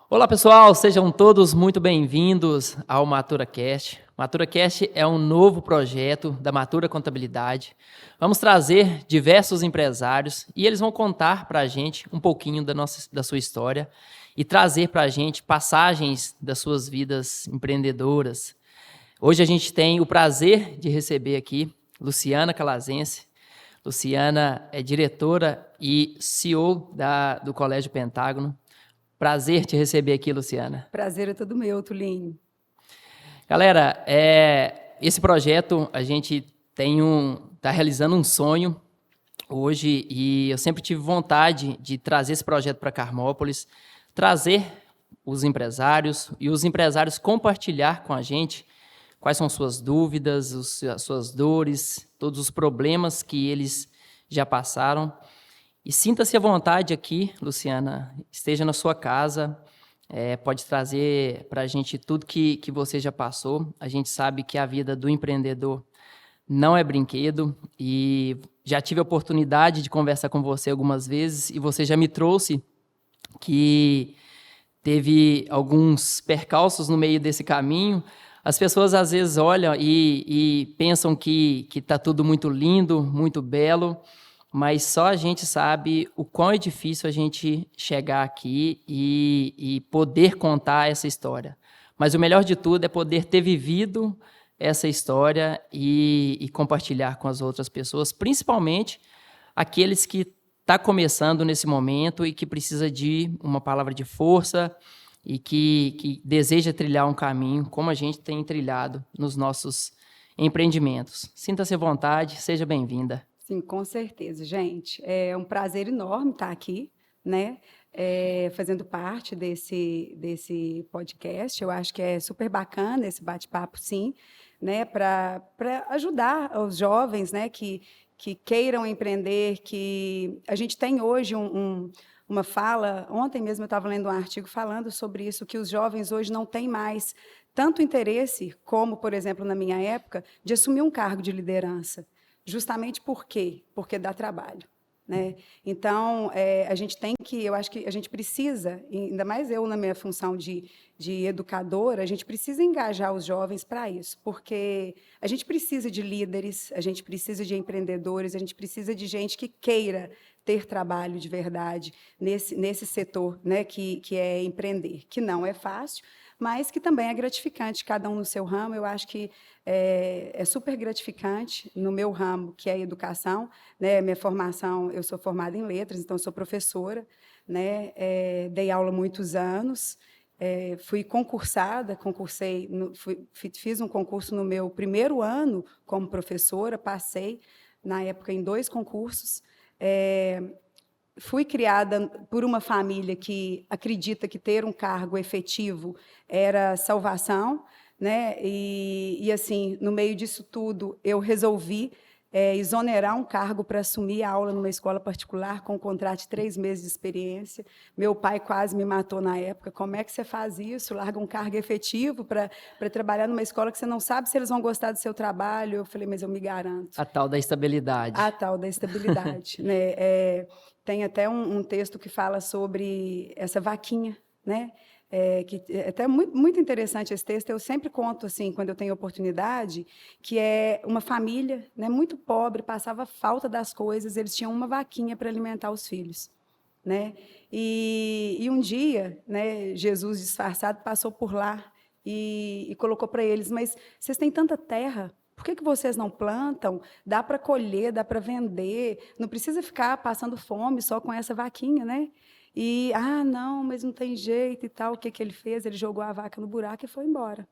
Olá pessoal, sejam todos muito bem-vindos ao MaturaCast. MaturaCast é um novo projeto da Matura Contabilidade. Vamos trazer diversos empresários e eles vão contar para a gente um pouquinho da sua história e trazer para a gente passagens das suas vidas empreendedoras. Hoje a gente tem o prazer de receber aqui Luciana Calazense. Luciana é diretora e CEO do Colégio Pentágono. Prazer te receber aqui, Luciana. Prazer é todo meu, Tulinho. Galera, esse projeto a gente tá realizando um sonho hoje e eu sempre tive vontade de trazer esse projeto para Carmópolis, trazer os empresários e os empresários compartilhar com a gente quais são suas dúvidas, as suas dores, todos os problemas que eles já passaram. E sinta-se à vontade aqui, Luciana, esteja na sua casa, pode trazer para a gente tudo que você já passou. A gente sabe que a vida do empreendedor não é brinquedo e já tive a oportunidade de conversar com você algumas vezes e você já me trouxe que teve alguns percalços no meio desse caminho. As pessoas às vezes olham e pensam que está tudo muito lindo, muito belo, mas só a gente sabe o quão é difícil a gente chegar aqui e poder contar essa história. Mas o melhor de tudo é poder ter vivido essa história e compartilhar com as outras pessoas, principalmente aqueles que estão começando nesse momento e que precisa de uma palavra de força e que deseja trilhar um caminho como a gente tem trilhado nos nossos empreendimentos. Sinta-se à vontade, seja bem-vinda. Sim, com certeza, gente. É um prazer enorme estar aqui, né? Fazendo parte desse podcast. Eu acho que é super bacana esse bate-papo, sim, né? Para ajudar os jovens, né? Que queiram empreender, que a gente tem hoje uma fala. Ontem mesmo eu estava lendo um artigo falando sobre isso, que os jovens hoje não têm mais tanto interesse, como, por exemplo, na minha época, de assumir um cargo de liderança. Justamente por quê? Porque dá trabalho, né? Então, a gente tem que, eu acho que a gente precisa, ainda mais eu na minha função de educadora, a gente precisa engajar os jovens para isso, porque a gente precisa de líderes, a gente precisa de empreendedores, a gente precisa de gente que queira ter trabalho de verdade nesse setor, né, que é empreender, que não é fácil, mas que também é gratificante, cada um no seu ramo. Eu acho que é super gratificante no meu ramo, que é a educação, né? Minha formação, eu sou formada em letras, então sou professora, né? Dei aula há muitos anos, fui concursada, fiz um concurso no meu primeiro ano como professora, passei, na época, em 2 concursos, fui criada por uma família que acredita que ter um cargo efetivo era salvação, né? E assim, no meio disso tudo, eu resolvi exonerar um cargo para assumir a aula numa escola particular com um contrato de 3 meses de experiência. Meu pai quase me matou na época. Como é que você faz isso? Larga um cargo efetivo para trabalhar numa escola que você não sabe se eles vão gostar do seu trabalho? Eu falei, mas eu me garanto. A tal da estabilidade. A tal da estabilidade, né? Tem até um texto que fala sobre essa vaquinha, né? Que é até muito interessante esse texto. Eu sempre conto, assim, quando eu tenho oportunidade, que é uma família, né, muito pobre, passava falta das coisas, eles tinham uma vaquinha para alimentar os filhos, né? E um dia, né, Jesus disfarçado passou por lá e colocou para eles: mas vocês têm tanta terra, por que vocês não plantam? Dá para colher, dá para vender, não precisa ficar passando fome só com essa vaquinha, né? E, não, mas não tem jeito e tal. O que ele fez? Ele jogou a vaca no buraco e foi embora.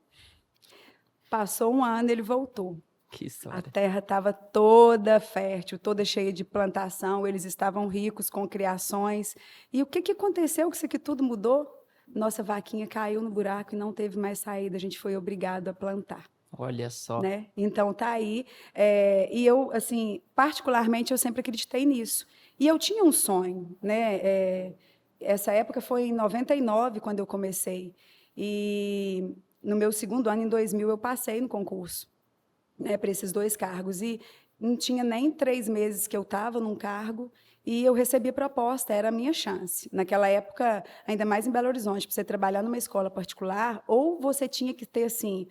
Passou um ano, ele voltou. Que história. A terra estava toda fértil, toda cheia de plantação, eles estavam ricos com criações. E o que aconteceu que isso aqui tudo mudou? Nossa vaquinha caiu no buraco e não teve mais saída, a gente foi obrigado a plantar. Olha só. Né? Então, tá aí. E eu, assim, particularmente, eu sempre acreditei nisso. E eu tinha um sonho, né? Essa época foi em 99, quando eu comecei. E no meu segundo ano, em 2000, eu passei no concurso, né, para esses 2 cargos. E não tinha nem 3 meses que eu estava num cargo e eu recebi a proposta, era a minha chance. Naquela época, ainda mais em Belo Horizonte, para você trabalhar numa escola particular, ou você tinha que ter assim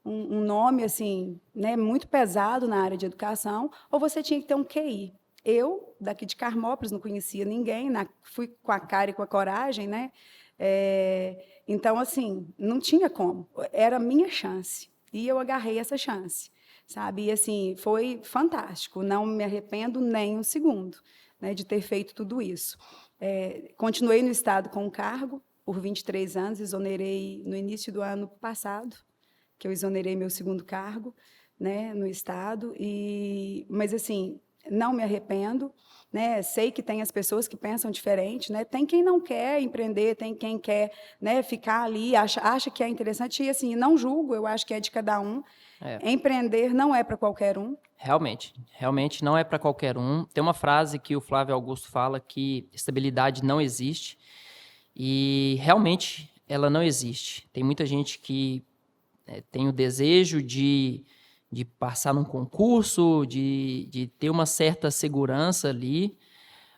um nome assim, né, muito pesado na área de educação, ou você tinha que ter um QI. Eu, daqui de Carmópolis, não conhecia ninguém, fui com a cara e com a coragem, né? Então, assim, não tinha como. Era a minha chance. E eu agarrei essa chance, sabe? E, assim, foi fantástico. Não me arrependo nem um segundo, né, de ter feito tudo isso. Continuei no Estado com o cargo por 23 anos, exonerei no início do ano passado, que eu exonerei meu segundo cargo, né, no Estado. Mas, assim, não me arrependo, né? Sei que tem as pessoas que pensam diferente, né? Tem quem não quer empreender, tem quem quer, né, ficar ali, acha que é interessante, e assim, não julgo, eu acho que é de cada um. Empreender não é para qualquer um. Realmente não é para qualquer um. Tem uma frase que o Flávio Augusto fala que estabilidade não existe, e realmente ela não existe. Tem muita gente que tem o desejo de passar num concurso, de ter uma certa segurança ali,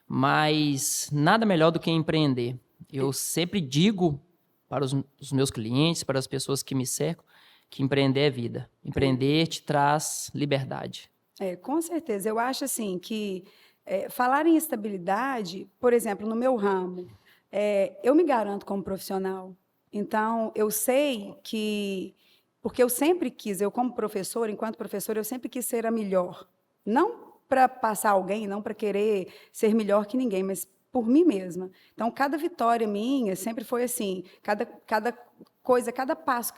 mas nada melhor do que empreender. Eu sempre digo para os meus clientes, para as pessoas que me cercam, que empreender é vida. Empreender te traz liberdade. Com certeza. Eu acho assim que falar em estabilidade, por exemplo, no meu ramo, eu me garanto como profissional. Então, eu sei que, porque eu sempre quis, eu como professora, enquanto professora, eu sempre quis ser a melhor. Não para passar alguém, não para querer ser melhor que ninguém, mas por mim mesma. Então, cada vitória minha sempre foi assim, cada coisa, cada passo,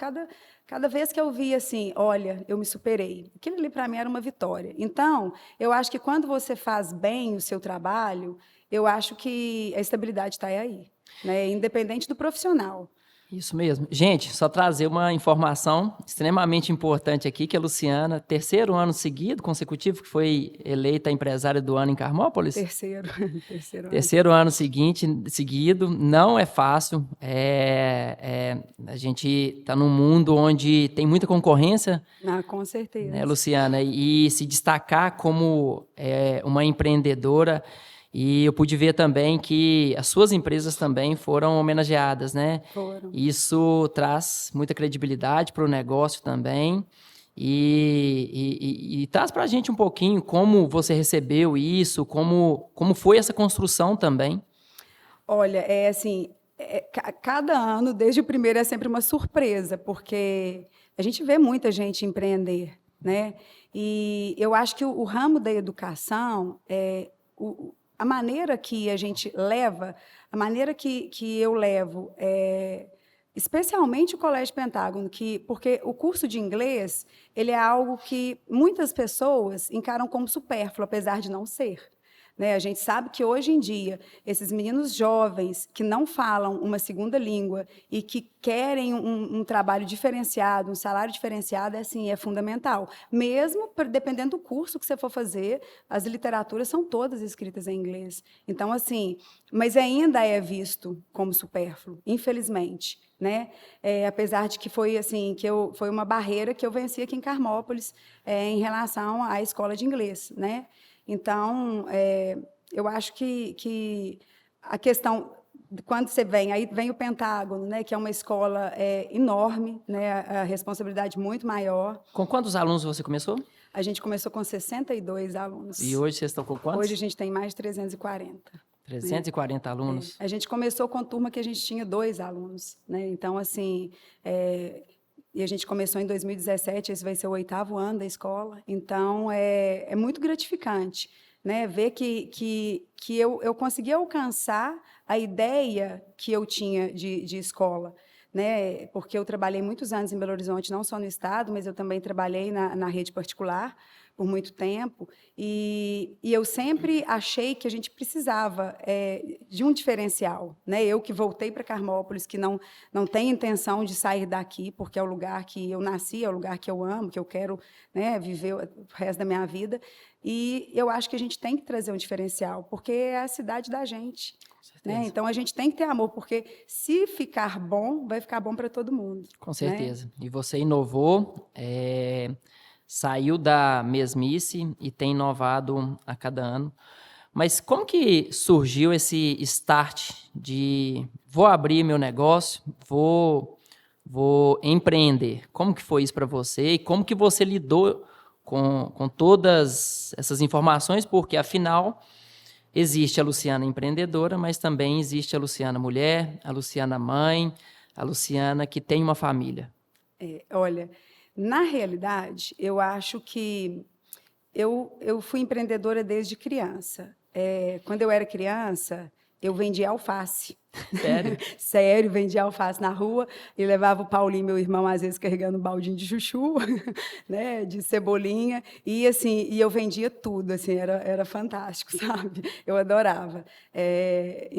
cada vez que eu via assim, olha, eu me superei. Aquilo ali para mim era uma vitória. Então, eu acho que quando você faz bem o seu trabalho, eu acho que a estabilidade está aí, né? Independente do profissional. Isso mesmo. Gente, só trazer uma informação extremamente importante aqui, que a Luciana, terceiro ano seguido, consecutivo, que foi eleita empresária do ano em Carmópolis. Terceiro ano. Terceiro ano seguido, não é fácil. A gente está num mundo onde tem muita concorrência, Com certeza. né, Luciana? E se destacar como uma empreendedora. E eu pude ver também que as suas empresas também foram homenageadas, né? Foram. Isso traz muita credibilidade para o negócio também. E traz para a gente um pouquinho como você recebeu isso, como foi essa construção também. Olha, assim, cada ano, desde o primeiro, é sempre uma surpresa, porque a gente vê muita gente empreender, né? E eu acho que o ramo da educação, a maneira que a gente leva, a maneira que eu levo, especialmente o Colégio Pentágono, porque o curso de inglês ele é algo que muitas pessoas encaram como supérfluo, apesar de não ser. Né? A gente sabe que, hoje em dia, esses meninos jovens que não falam uma segunda língua e que querem um trabalho diferenciado, um salário diferenciado, é fundamental. Mesmo dependendo do curso que você for fazer, as literaturas são todas escritas em inglês. Então, assim, mas ainda é visto como supérfluo, infelizmente. Né? Apesar de que foi assim, foi uma barreira que eu venci aqui em Carmópolis em relação à escola de inglês. Né? Então, eu acho que a questão, quando você aí vem o Pentágono, né, que é uma escola enorme, né, a responsabilidade muito maior. Com quantos alunos você começou? A gente começou com 62 alunos. E hoje vocês estão com quantos? Hoje a gente tem mais de 340. 340 alunos? A gente começou com turma que a gente tinha 2 alunos. Né? Então, assim, e a gente começou em 2017, esse vai ser o 8º ano da escola. Então, é muito gratificante, né? Ver que eu consegui alcançar a ideia que eu tinha de escola. Né? Porque eu trabalhei muitos anos em Belo Horizonte, não só no Estado, mas eu também trabalhei na rede particular por muito tempo, e eu sempre achei que a gente precisava de um diferencial. Né? Eu que voltei para Carmópolis, que não tenho intenção de sair daqui, porque é o lugar que eu nasci, é o lugar que eu amo, que eu quero, né, viver o resto da minha vida, e eu acho que a gente tem que trazer um diferencial, porque é a cidade da gente. Né? Então, a gente tem que ter amor, porque se ficar bom, vai ficar bom para todo mundo. Com certeza. Né? E você inovou, saiu da mesmice e tem inovado a cada ano. Mas como que surgiu esse start de vou abrir meu negócio, vou empreender? Como que foi isso para você e como que você lidou com todas essas informações? Porque, afinal, existe a Luciana empreendedora, mas também existe a Luciana mulher, a Luciana mãe, a Luciana que tem uma família. Olha, na realidade, eu acho que eu fui empreendedora desde criança. Quando eu era criança, eu vendia alface. Sério? Sério, vendia alface na rua e levava o Paulinho, meu irmão, às vezes carregando um baldinho de chuchu, né, de cebolinha, e assim, eu vendia tudo, assim, era fantástico, sabe? Eu adorava.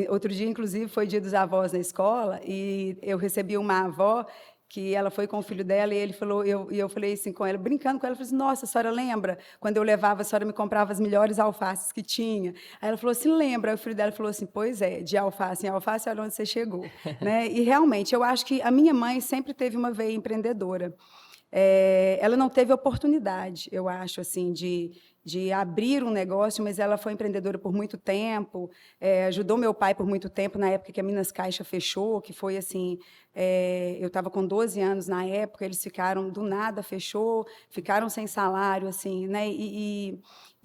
Outro dia, inclusive, foi Dia dos Avós na escola e eu recebi uma avó que ela foi com o filho dela e ele falou, eu falei assim com ela, brincando com ela, eu falei assim, nossa, a senhora lembra? Quando eu levava, a senhora me comprava as melhores alfaces que tinha. Aí ela falou assim, lembra? Aí o filho dela falou assim, pois é, de alface em alface, olha onde você chegou. Né? E realmente, eu acho que a minha mãe sempre teve uma veia empreendedora. Ela não teve oportunidade, eu acho, assim, de abrir um negócio, mas ela foi empreendedora por muito tempo, ajudou meu pai por muito tempo, na época que a Minas Caixa fechou, que foi assim, eu estava com 12 anos na época, eles ficaram, do nada fechou, ficaram sem salário, assim, né? E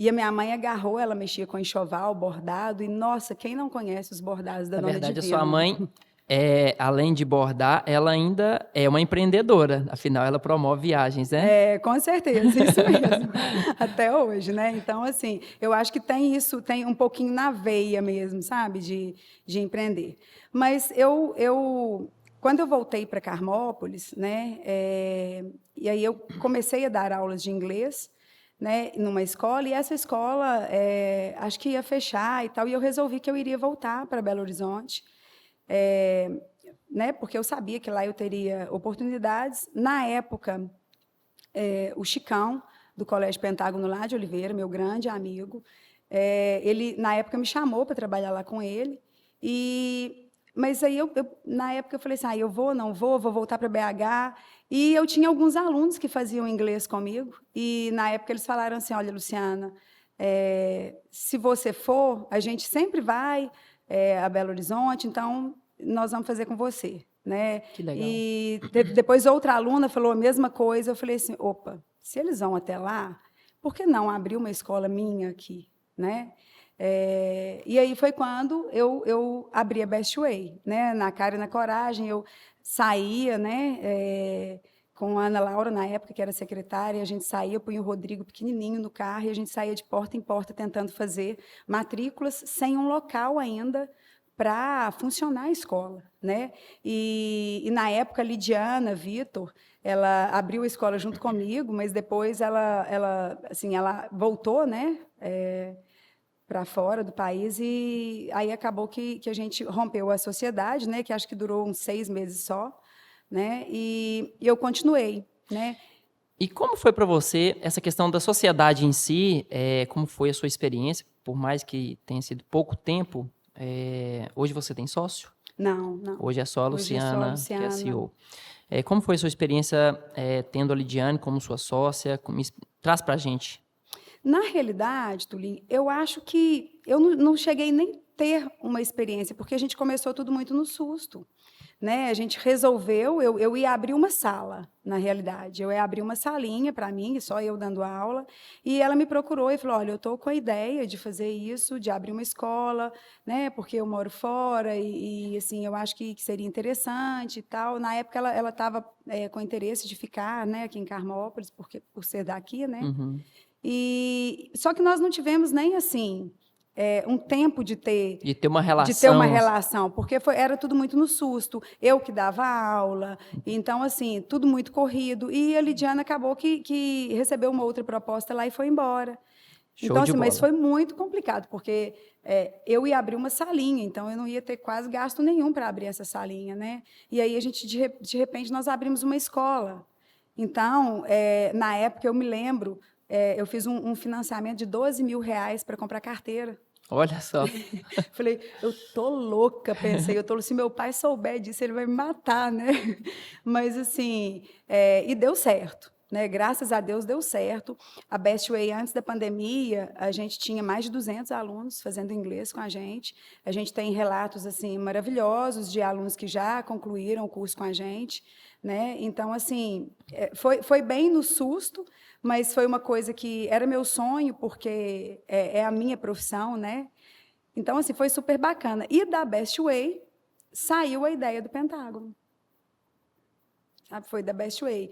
a minha mãe agarrou, ela mexia com enxoval, bordado, e, nossa, quem não conhece os bordados da Na Dona verdade, a Divina? sua mãe, além de bordar, ela ainda é uma empreendedora. Afinal, ela promove viagens, né? Com certeza, isso mesmo. Até hoje, né? Então, assim, eu acho que tem isso, tem um pouquinho na veia mesmo, sabe, de empreender. Mas quando eu voltei para Carmópolis, né, e aí eu comecei a dar aulas de inglês, né, numa escola, e essa escola, acho que ia fechar e tal, e eu resolvi que eu iria voltar para Belo Horizonte, né, porque eu sabia que lá eu teria oportunidades. Na época, o Chicão, do Colégio Pentágono lá de Oliveira, meu grande amigo, ele, na época, me chamou para trabalhar lá com ele, mas aí, na época, eu falei assim, eu vou, não vou voltar para BH, e eu tinha alguns alunos que faziam inglês comigo, e, na época, eles falaram assim, olha, Luciana, se você for, a gente sempre vai a Belo Horizonte, então, nós vamos fazer com você. Né? Que legal. E depois outra aluna falou a mesma coisa, eu falei assim, opa, se eles vão até lá, por que não abrir uma escola minha aqui? Né? E aí foi quando eu abri a Best Way, né? Na cara e na coragem, eu saía, né? Com a Ana Laura, na época, que era secretária, a gente saía, punha o Rodrigo pequenininho no carro, e a gente saía de porta em porta tentando fazer matrículas sem um local ainda para funcionar a escola, né? E na época, a Lidiana Vitor, ela abriu a escola junto comigo, mas depois ela voltou, né? Para fora do país, e aí acabou que a gente rompeu a sociedade, né? Que acho que durou uns 6 meses só, né? E eu continuei, né? E como foi para você essa questão da sociedade em si? Como foi a sua experiência? Por mais que tenha sido pouco tempo, hoje você tem sócio? Não. Hoje é só a Hoje é só a Luciana, que é a Luciana. CEO. Como foi a sua experiência tendo a Lidiane como sua sócia? Traz para a gente. Na realidade, Tulin, eu acho que eu não cheguei nem a ter uma experiência, porque a gente começou tudo muito no susto. Né? A gente resolveu, eu ia abrir uma sala, na realidade. Eu ia abrir uma salinha para mim, só eu dando aula, e ela me procurou e falou, olha, eu estou com a ideia de fazer isso, de abrir uma escola, né? Porque eu moro fora e assim, eu acho que seria interessante e tal. Na época, ela estava com interesse de ficar, né, aqui em Carmópolis, por ser daqui, né? Uhum. Só que nós não tivemos nem assim um tempo de ter uma relação. De ter uma relação, porque era tudo muito no susto. Eu que dava aula, então assim tudo muito corrido. E a Lidiana acabou que recebeu uma outra proposta lá e foi embora. Show então de assim, bola. mas foi muito complicado, porque eu ia abrir uma salinha, então eu não ia ter quase gasto nenhum para abrir essa salinha, né? E aí a gente de repente nós abrimos uma escola. Então na época eu me lembro eu fiz um financiamento de R$12 mil para comprar carteira. Olha só. Falei, eu tô louca, pensei, se meu pai souber disso, ele vai me matar, né? Mas assim, e deu certo, né? Graças a Deus deu certo. A Best Way, antes da pandemia, a gente tinha mais de 200 alunos fazendo inglês com a gente. A gente tem relatos assim maravilhosos de alunos que já concluíram o curso com a gente, né? Então, assim, foi bem no susto, mas foi uma coisa que era meu sonho, porque é a minha profissão, né? Então, assim, foi super bacana. E da Best Way saiu a ideia do Pentágono. Sabe, foi da Best Way.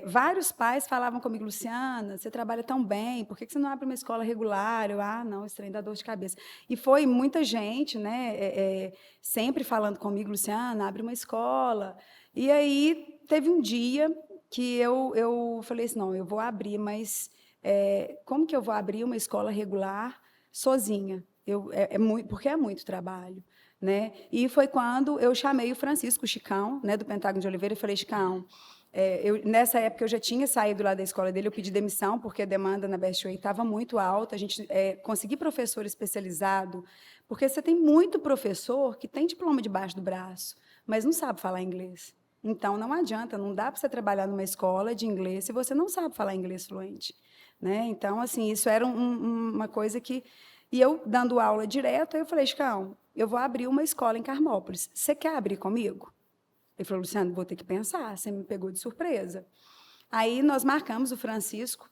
Vários pais falavam comigo, Luciana, você trabalha tão bem, por que você não abre uma escola regular? Eu, não, esse trem dá dor de cabeça. E foi muita gente, né, sempre falando comigo, Luciana, abre uma escola. E aí teve um dia que eu falei assim, não, eu vou abrir, mas como que eu vou abrir uma escola regular sozinha? Porque é muito trabalho. Né? E foi quando eu chamei o Francisco Chicão, né, do Pentágono de Oliveira, e falei, Chicão, nessa época eu já tinha saído lá da escola dele, eu pedi demissão, porque a demanda na Best Way estava muito alta, a gente conseguir professor especializado, porque você tem muito professor que tem diploma debaixo do braço, mas não sabe falar inglês. Então, não adianta, não dá para você trabalhar numa escola de inglês se você não sabe falar inglês fluente. Né? Então, assim, isso era uma coisa que... E eu, dando aula direto, eu falei, Chicão, eu vou abrir uma escola em Carmópolis. Você quer abrir comigo? Ele falou, Luciano, vou ter que pensar, você me pegou de surpresa. Aí nós marcamos, o Francisco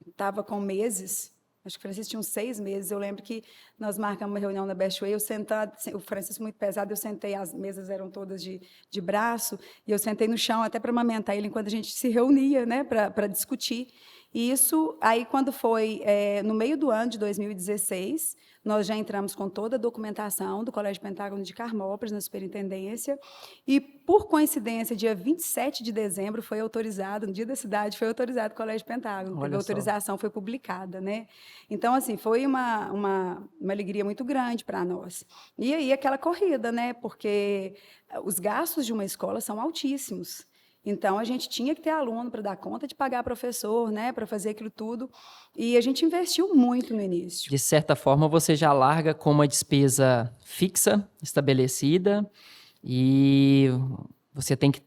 estava com meses, acho que o Francisco tinha uns 6 meses, eu lembro que nós marcamos uma reunião na Best Way, eu sentado, o Francisco muito pesado, eu sentei, as mesas eram todas de braço, e eu sentei no chão até para amamentar ele enquanto a gente se reunia, né, para discutir. E isso, aí quando foi no meio do ano de 2016, nós já entramos com toda a documentação do Colégio Pentágono de Carmópolis, na superintendência, e, por coincidência, dia 27 de dezembro foi autorizado, no dia da cidade, foi autorizado o Colégio Pentágono, a autorização foi publicada, né? Então, assim, foi uma alegria muito grande para nós. E aí, aquela corrida, né? Porque os gastos de uma escola são altíssimos. Então, a gente tinha que ter aluno para dar conta de pagar professor, né, para fazer aquilo tudo. E a gente investiu muito no início. De certa forma, você já larga com uma despesa fixa, estabelecida, e você tem que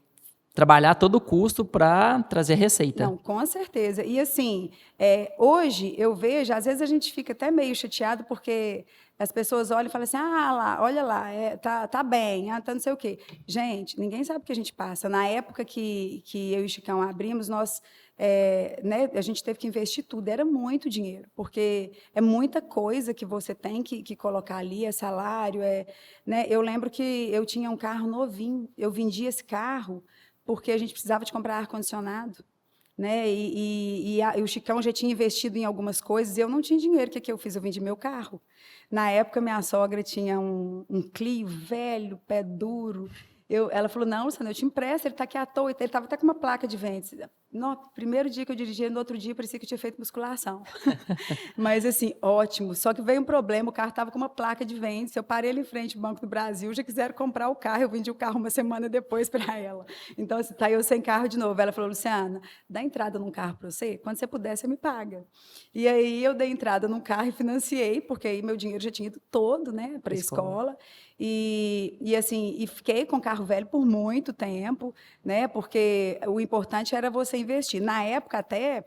trabalhar todo o custo para trazer receita. Não, com certeza. E, assim, hoje eu vejo, às vezes a gente fica até meio chateado, porque as pessoas olham e falam assim, lá, olha lá, tá bem, tá não sei o quê. Gente, ninguém sabe o que a gente passa. Na época que eu e o Chicão abrimos, nós, né, a gente teve que investir tudo, era muito dinheiro, porque é muita coisa que você tem que colocar ali, é salário, né? Eu lembro que eu tinha um carro novinho, eu vendi esse carro porque a gente precisava de comprar ar-condicionado. Né? E o Chicão já tinha investido em algumas coisas e eu não tinha dinheiro. O que eu fiz? Eu vendi meu carro. Na época, minha sogra tinha um Clio velho, pé duro. Ela falou, não, Luciana, eu te empresto, ele está aqui à toa. Ele estava até com uma placa de venda. No primeiro dia que eu dirigia, no outro dia, parecia que eu tinha feito musculação. Mas, assim, ótimo. Só que veio um problema, o carro estava com uma placa de venda. Eu parei ali em frente ao Banco do Brasil, já quiseram comprar o carro, eu vendi o carro uma semana depois para ela. Então, assim, tá eu sem carro de novo. Ela falou, Luciana, dá entrada num carro para você? Quando você puder, você me paga. E aí, eu dei entrada num carro e financiei, porque aí meu dinheiro já tinha ido todo, né, para a escola. E assim, e fiquei com carro velho por muito tempo, né? Porque o importante era você investir. Na época, até,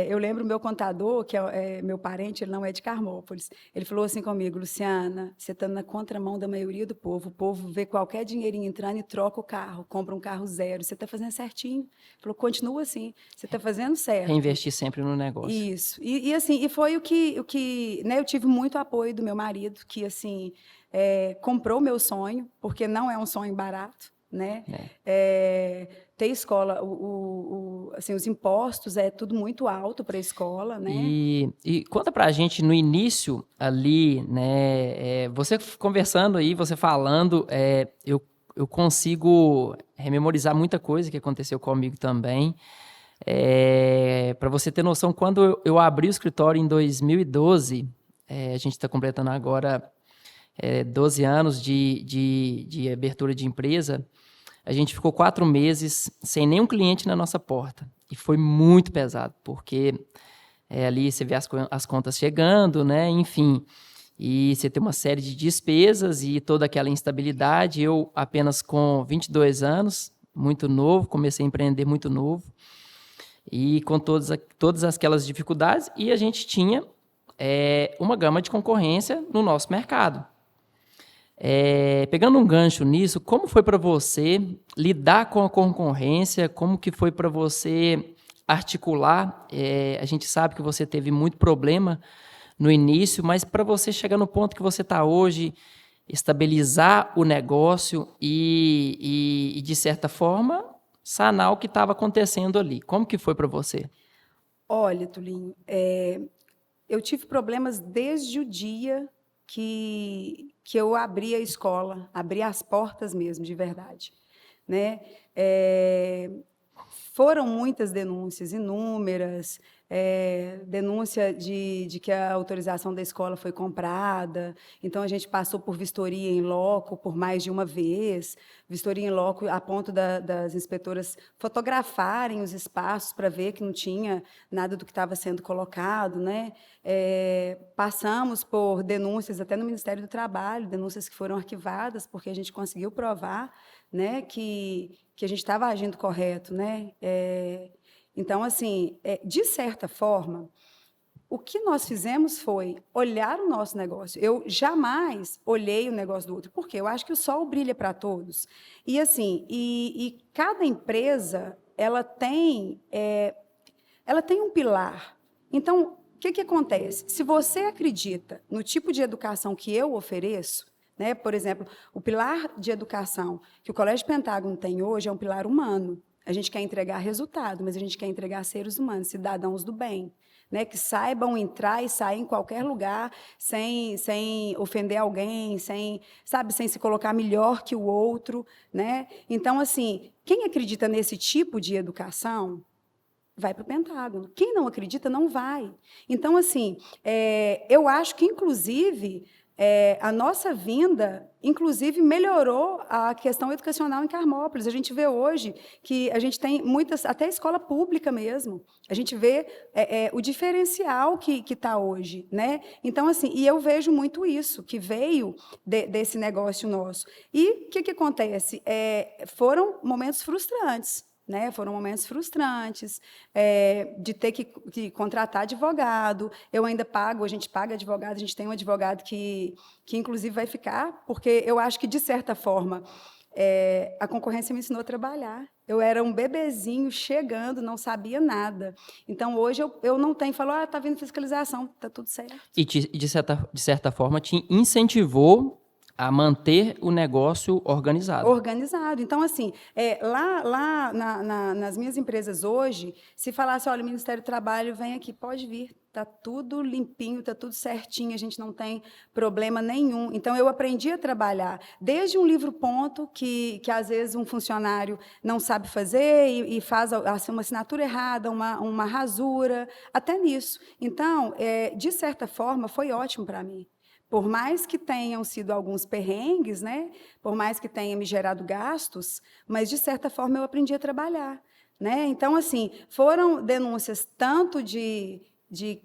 eu lembro o meu contador, que é meu parente, ele não é de Carmópolis, ele falou assim comigo, Luciana, você está na contramão da maioria do povo. O povo vê qualquer dinheirinho entrando e troca o carro, compra um carro zero. Você está fazendo certinho. Ele falou, continua assim, você está fazendo certo. Reinvestir sempre no negócio. Isso. E assim, e foi o que né, eu tive muito apoio do meu marido, que assim comprou o meu sonho, porque não é um sonho barato, né? Ter escola, assim, os impostos é tudo muito alto para a escola, né? E conta para a gente no início ali, né? Você conversando aí, você falando, eu consigo rememorizar muita coisa que aconteceu comigo também. Para você ter noção, quando eu abri o escritório em 2012, a gente está completando agora 12 anos de abertura de empresa, a gente ficou 4 meses sem nenhum cliente na nossa porta. E foi muito pesado, porque ali você vê as contas chegando, né? Enfim, e você tem uma série de despesas e toda aquela instabilidade. Eu, apenas com 22 anos, muito novo, comecei a empreender muito novo. e com todas aquelas dificuldades, e a gente tinha uma gama de concorrência no nosso mercado. Pegando um gancho nisso, como foi para você lidar com a concorrência? Como que foi para você articular? A gente sabe que você teve muito problema no início, mas para você chegar no ponto que você está hoje, estabilizar o negócio e, de certa forma, sanar o que estava acontecendo ali. Como que foi para você? Olha, Tulinho, eu tive problemas desde o dia que eu abri a escola, abri as portas mesmo, de verdade, né? Foram muitas denúncias, inúmeras, denúncia de que a autorização da escola foi comprada, então a gente passou por vistoria em loco por mais de uma vez, vistoria em loco a ponto das inspetoras fotografarem os espaços para ver que não tinha nada do que estava sendo colocado, né? Passamos por denúncias até no Ministério do Trabalho, denúncias que foram arquivadas, porque a gente conseguiu provar, né, que a gente estava agindo correto, né? Então, assim, de certa forma, o que nós fizemos foi olhar o nosso negócio. Eu jamais olhei o negócio do outro, porque eu acho que o sol brilha para todos. E assim, e cada empresa ela tem um pilar. Então, o que acontece? Se você acredita no tipo de educação que eu ofereço, né? Por exemplo, o pilar de educação que o Colégio Pentágono tem hoje é um pilar humano. A gente quer entregar resultado, mas a gente quer entregar seres humanos, cidadãos do bem, né? Que saibam entrar e sair em qualquer lugar sem ofender alguém, sem se colocar melhor que o outro, né? Então, assim, quem acredita nesse tipo de educação vai para o Pentágono. Quem não acredita, não vai. Então, assim, eu acho que, inclusive, a nossa vinda, inclusive, melhorou a questão educacional em Carmópolis. A gente vê hoje que a gente tem muitas, até escola pública mesmo, a gente vê o diferencial que está hoje, né? Então, assim, e eu vejo muito isso, que veio desse negócio nosso. E o que acontece? Foram momentos frustrantes, né? Foram momentos frustrantes, de ter que contratar advogado. Eu ainda pago, a gente paga advogado, a gente tem um advogado que inclusive, vai ficar, porque eu acho que, de certa forma, a concorrência me ensinou a trabalhar. Eu era um bebezinho chegando, não sabia nada. Então, hoje, eu não tenho, falo, está vindo fiscalização, está tudo certo. E, de certa forma, te incentivou a manter o negócio organizado. Organizado. Então, assim, lá nas minhas empresas hoje, se falasse, olha, o Ministério do Trabalho vem aqui, pode vir, está tudo limpinho, está tudo certinho, a gente não tem problema nenhum. Então, eu aprendi a trabalhar desde um livro-ponto, que às vezes um funcionário não sabe fazer e faz assim, uma assinatura errada, uma rasura, até nisso. Então, de certa forma, foi ótimo para mim. Por mais que tenham sido alguns perrengues, né? Por mais que tenha me gerado gastos, mas, de certa forma, eu aprendi a trabalhar, né? Então, assim, foram denúncias tanto de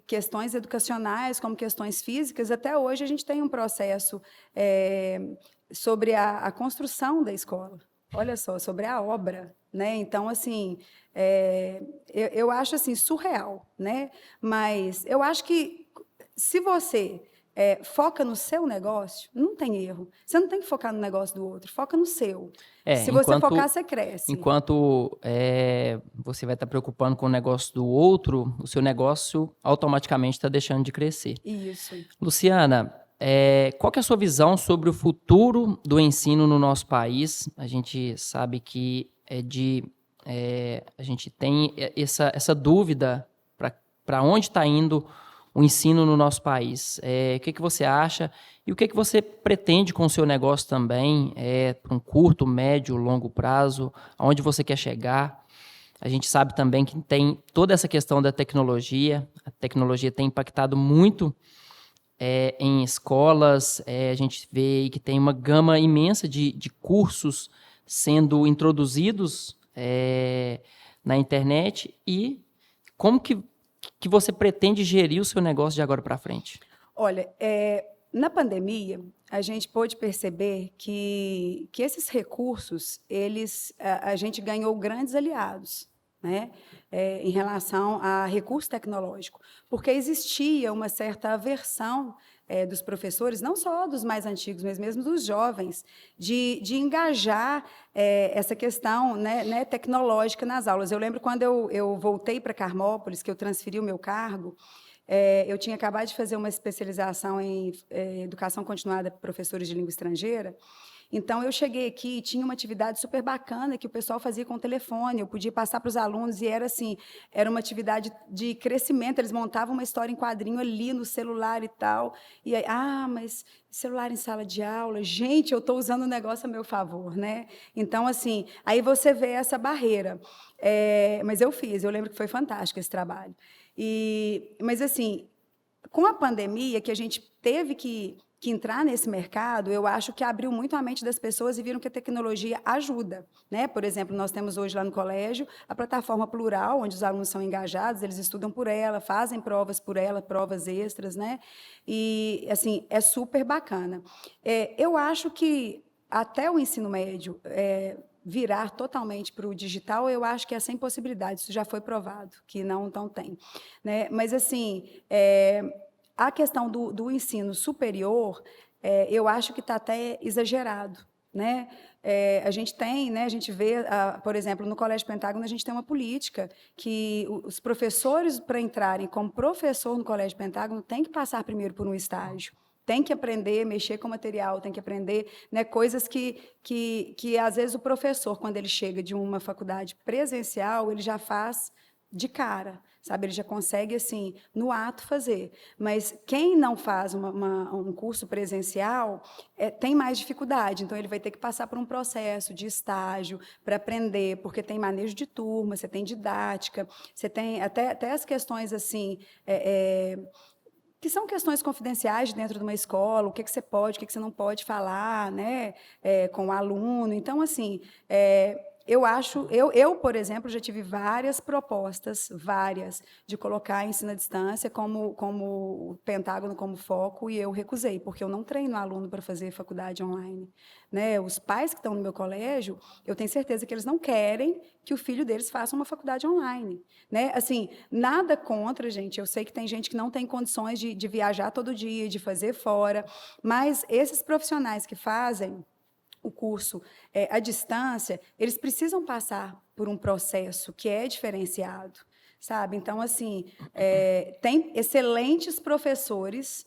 questões educacionais como questões físicas. Até hoje, a gente tem um processo sobre a construção da escola. Olha só, sobre a obra, né? Então, assim, eu acho assim, surreal, né? Mas eu acho que, se você foca no seu negócio, não tem erro. Você não tem que focar no negócio do outro, foca no seu. Se você focar, você cresce. Enquanto você vai estar preocupando com o negócio do outro, o seu negócio automaticamente está deixando de crescer. Isso. Luciana, qual que é a sua visão sobre o futuro do ensino no nosso país? A gente sabe que a gente tem essa dúvida para onde está indo o ensino no nosso país. O que você acha e o que você pretende com o seu negócio também, para um curto, médio, longo prazo, aonde você quer chegar? A gente sabe também que tem toda essa questão da tecnologia. A tecnologia tem impactado muito em escolas. A gente vê que tem uma gama imensa de cursos sendo introduzidos na internet. E como que você pretende gerir o seu negócio de agora para frente? Olha, na pandemia, a gente pôde perceber que esses recursos, a gente ganhou grandes aliados, né, em relação a recurso tecnológico, porque existia uma certa aversão dos professores, não só dos mais antigos, mas mesmo dos jovens, de engajar essa questão, né, tecnológica nas aulas. Eu lembro quando eu voltei para Carmópolis, que eu transferi o meu cargo, eu tinha acabado de fazer uma especialização em educação continuada para professores de língua estrangeira. Então, eu cheguei aqui e tinha uma atividade super bacana que o pessoal fazia com o telefone, eu podia passar para os alunos, e era assim, era uma atividade de crescimento, eles montavam uma história em quadrinho ali no celular e tal, e aí, mas celular em sala de aula, gente, eu estou usando o negócio a meu favor, né? Então, assim, aí você vê essa barreira. Mas eu lembro que foi fantástico esse trabalho. Mas, assim, com a pandemia, que a gente teve que entrar nesse mercado, eu acho que abriu muito a mente das pessoas e viram que a tecnologia ajuda, né? Por exemplo, nós temos hoje lá no colégio a plataforma Plural, onde os alunos são engajados, eles estudam por ela, fazem provas por ela, provas extras, né? E, assim, é super bacana. Eu acho que até o ensino médio virar totalmente para o digital, eu acho que é sem possibilidade, isso já foi provado, que não tem, né? Mas, assim, a questão do ensino superior, eu acho que está até exagerado, né? A gente tem, né, a gente vê, por exemplo, no Colégio Pentágono, a gente tem uma política que os professores, para entrarem como professor no Colégio Pentágono, têm que passar primeiro por um estágio, tem que aprender a mexer com material, tem que aprender, né, coisas que, às vezes, o professor, quando ele chega de uma faculdade presencial, ele já faz de cara, sabe? Ele já consegue, assim, no ato fazer. Mas quem não faz um curso presencial tem mais dificuldade. Então, ele vai ter que passar por um processo de estágio para aprender, porque tem manejo de turma, você tem didática, você tem até as questões, assim, que são questões confidenciais dentro de uma escola, o que você pode, o que você não pode falar, né, com o aluno. Então, assim, eu acho, por exemplo, já tive várias propostas, de colocar ensino à distância como o Pentágono como foco, e eu recusei, porque eu não treino aluno para fazer faculdade online, né? Os pais que estão no meu colégio, eu tenho certeza que eles não querem que o filho deles faça uma faculdade online, né? Assim, nada contra, gente, eu sei que tem gente que não tem condições de viajar todo dia, de fazer fora, mas esses profissionais que fazem o curso à distância, eles precisam passar por um processo que é diferenciado, sabe? Então, assim, tem excelentes professores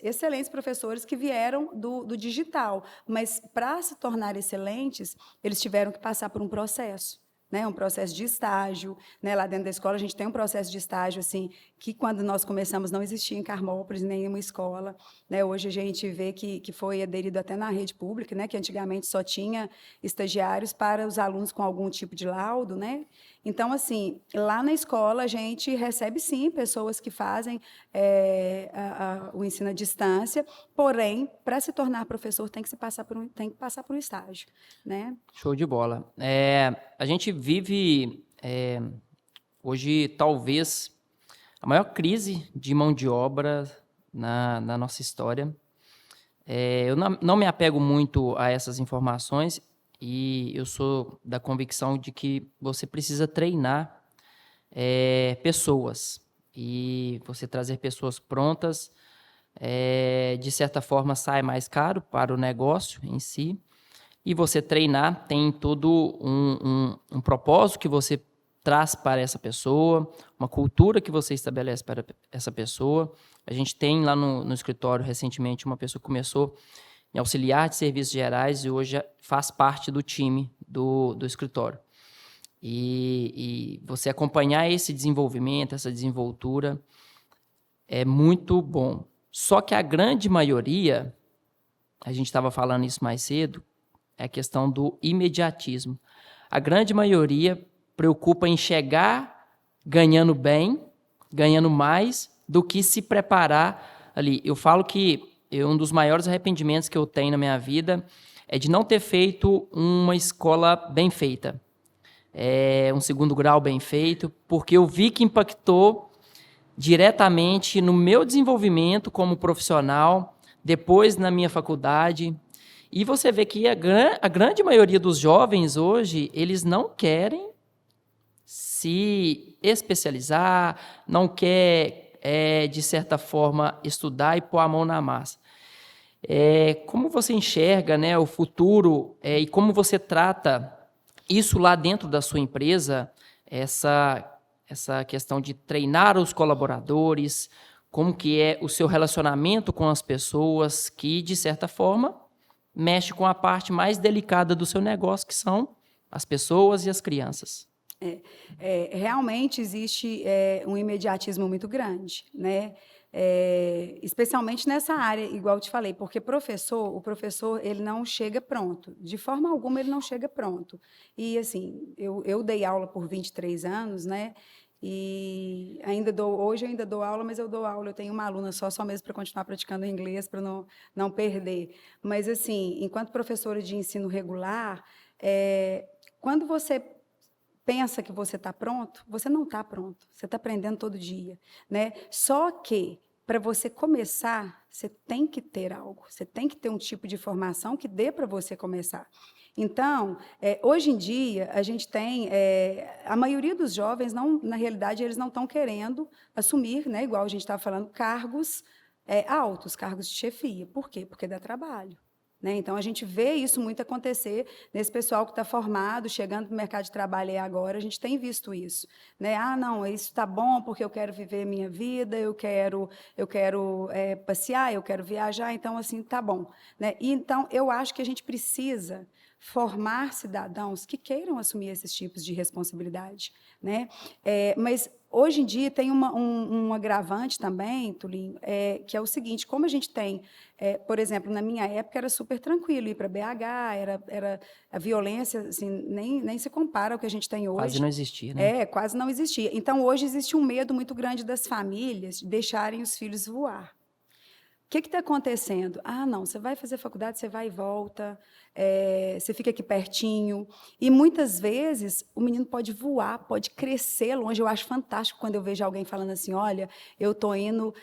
que vieram do digital, mas, para se tornar excelentes, eles tiveram que passar por um processo, né, um processo de estágio, né, lá dentro da escola a gente tem um processo de estágio, assim, que quando nós começamos não existia em Carmópolis nenhuma escola, né, hoje a gente vê que foi aderido até na rede pública, né, que antigamente só tinha estagiários para os alunos com algum tipo de laudo, né. Então, assim, lá na escola a gente recebe, sim, pessoas que fazem o ensino à distância, porém, para se tornar professor tem que passar por um estágio, né. Show de bola. A gente vive hoje, talvez, a maior crise de mão de obra na nossa história. Eu não me apego muito a essas informações e eu sou da convicção de que você precisa treinar pessoas. E você trazer pessoas prontas, de certa forma, sai mais caro para o negócio em si. E você treinar tem todo um propósito que você traz para essa pessoa, uma cultura que você estabelece para essa pessoa. A gente tem lá no escritório, recentemente, uma pessoa que começou em auxiliar de serviços gerais e hoje faz parte do time do escritório. E você acompanhar esse desenvolvimento, essa desenvoltura, é muito bom. Só que a grande maioria, a gente estava falando isso mais cedo, é a questão do imediatismo. A grande maioria preocupa em chegar ganhando bem, ganhando mais, do que se preparar ali. Eu falo que um dos maiores arrependimentos que eu tenho na minha vida é de não ter feito uma escola bem feita. Um segundo grau bem feito, porque eu vi que impactou diretamente no meu desenvolvimento como profissional, depois na minha faculdade. E você vê que a grande maioria dos jovens hoje, eles não querem se especializar, não quer, de certa forma, estudar e pôr a mão na massa. Como você enxerga, né, o futuro e como você trata isso lá dentro da sua empresa, essa questão de treinar os colaboradores, como que é o seu relacionamento com as pessoas que, de certa forma, mexe com a parte mais delicada do seu negócio, que são as pessoas e as crianças. Realmente existe um imediatismo muito grande, né? Especialmente nessa área, igual eu te falei, porque o professor ele não chega pronto, de forma alguma ele não chega pronto. E assim, eu dei aula por 23 anos, né? E hoje eu ainda dou aula, mas eu tenho uma aluna só mesmo para continuar praticando inglês, para não perder. Mas assim, enquanto professora de ensino regular, quando você pensa que você está pronto, você não está pronto. Você está aprendendo todo dia, né? Só que para você começar, você tem que ter algo. Você tem que ter um tipo de formação que dê para você começar. Então, hoje em dia, a gente tem a maioria dos jovens na realidade, eles não estão querendo assumir, né? Igual a gente estava falando, cargos altos, cargos de chefia. Por quê? Porque dá trabalho. Né? Então, a gente vê isso muito acontecer nesse pessoal que está formado, chegando para o mercado de trabalho agora, a gente tem visto isso. Né? Não, isso está bom porque eu quero viver minha vida, eu quero passear, eu quero viajar, então, assim, está bom. Né? E, então, eu acho que a gente precisa formar cidadãos que queiram assumir esses tipos de responsabilidade. Né? Mas, hoje em dia, tem um agravante também, Tulinho, que é o seguinte, como a gente tem, por exemplo, na minha época era super tranquilo ir para BH, era a violência, assim, nem se compara ao que a gente tem hoje. Quase não existia, né? Quase não existia. Então, hoje existe um medo muito grande das famílias de deixarem os filhos voar. O que está acontecendo? Não, você vai fazer faculdade, você vai e volta, você fica aqui pertinho. E, muitas vezes, o menino pode voar, pode crescer longe. Eu acho fantástico quando eu vejo alguém falando assim, olha, eu estou indo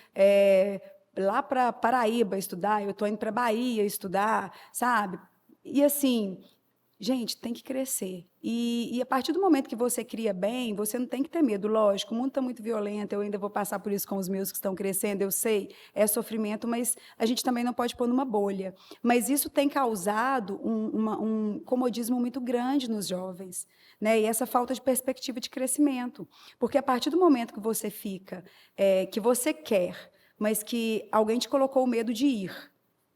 lá para Paraíba estudar, eu estou indo para Bahia estudar, sabe? E, assim, gente, tem que crescer. E a partir do momento que você cria bem, você não tem que ter medo. Lógico, o mundo está muito violento, eu ainda vou passar por isso com os meus que estão crescendo, eu sei, é sofrimento, mas a gente também não pode pôr numa bolha. Mas isso tem causado um comodismo muito grande nos jovens, né? E essa falta de perspectiva de crescimento. Porque a partir do momento que você fica, que você quer, mas que alguém te colocou o medo de ir,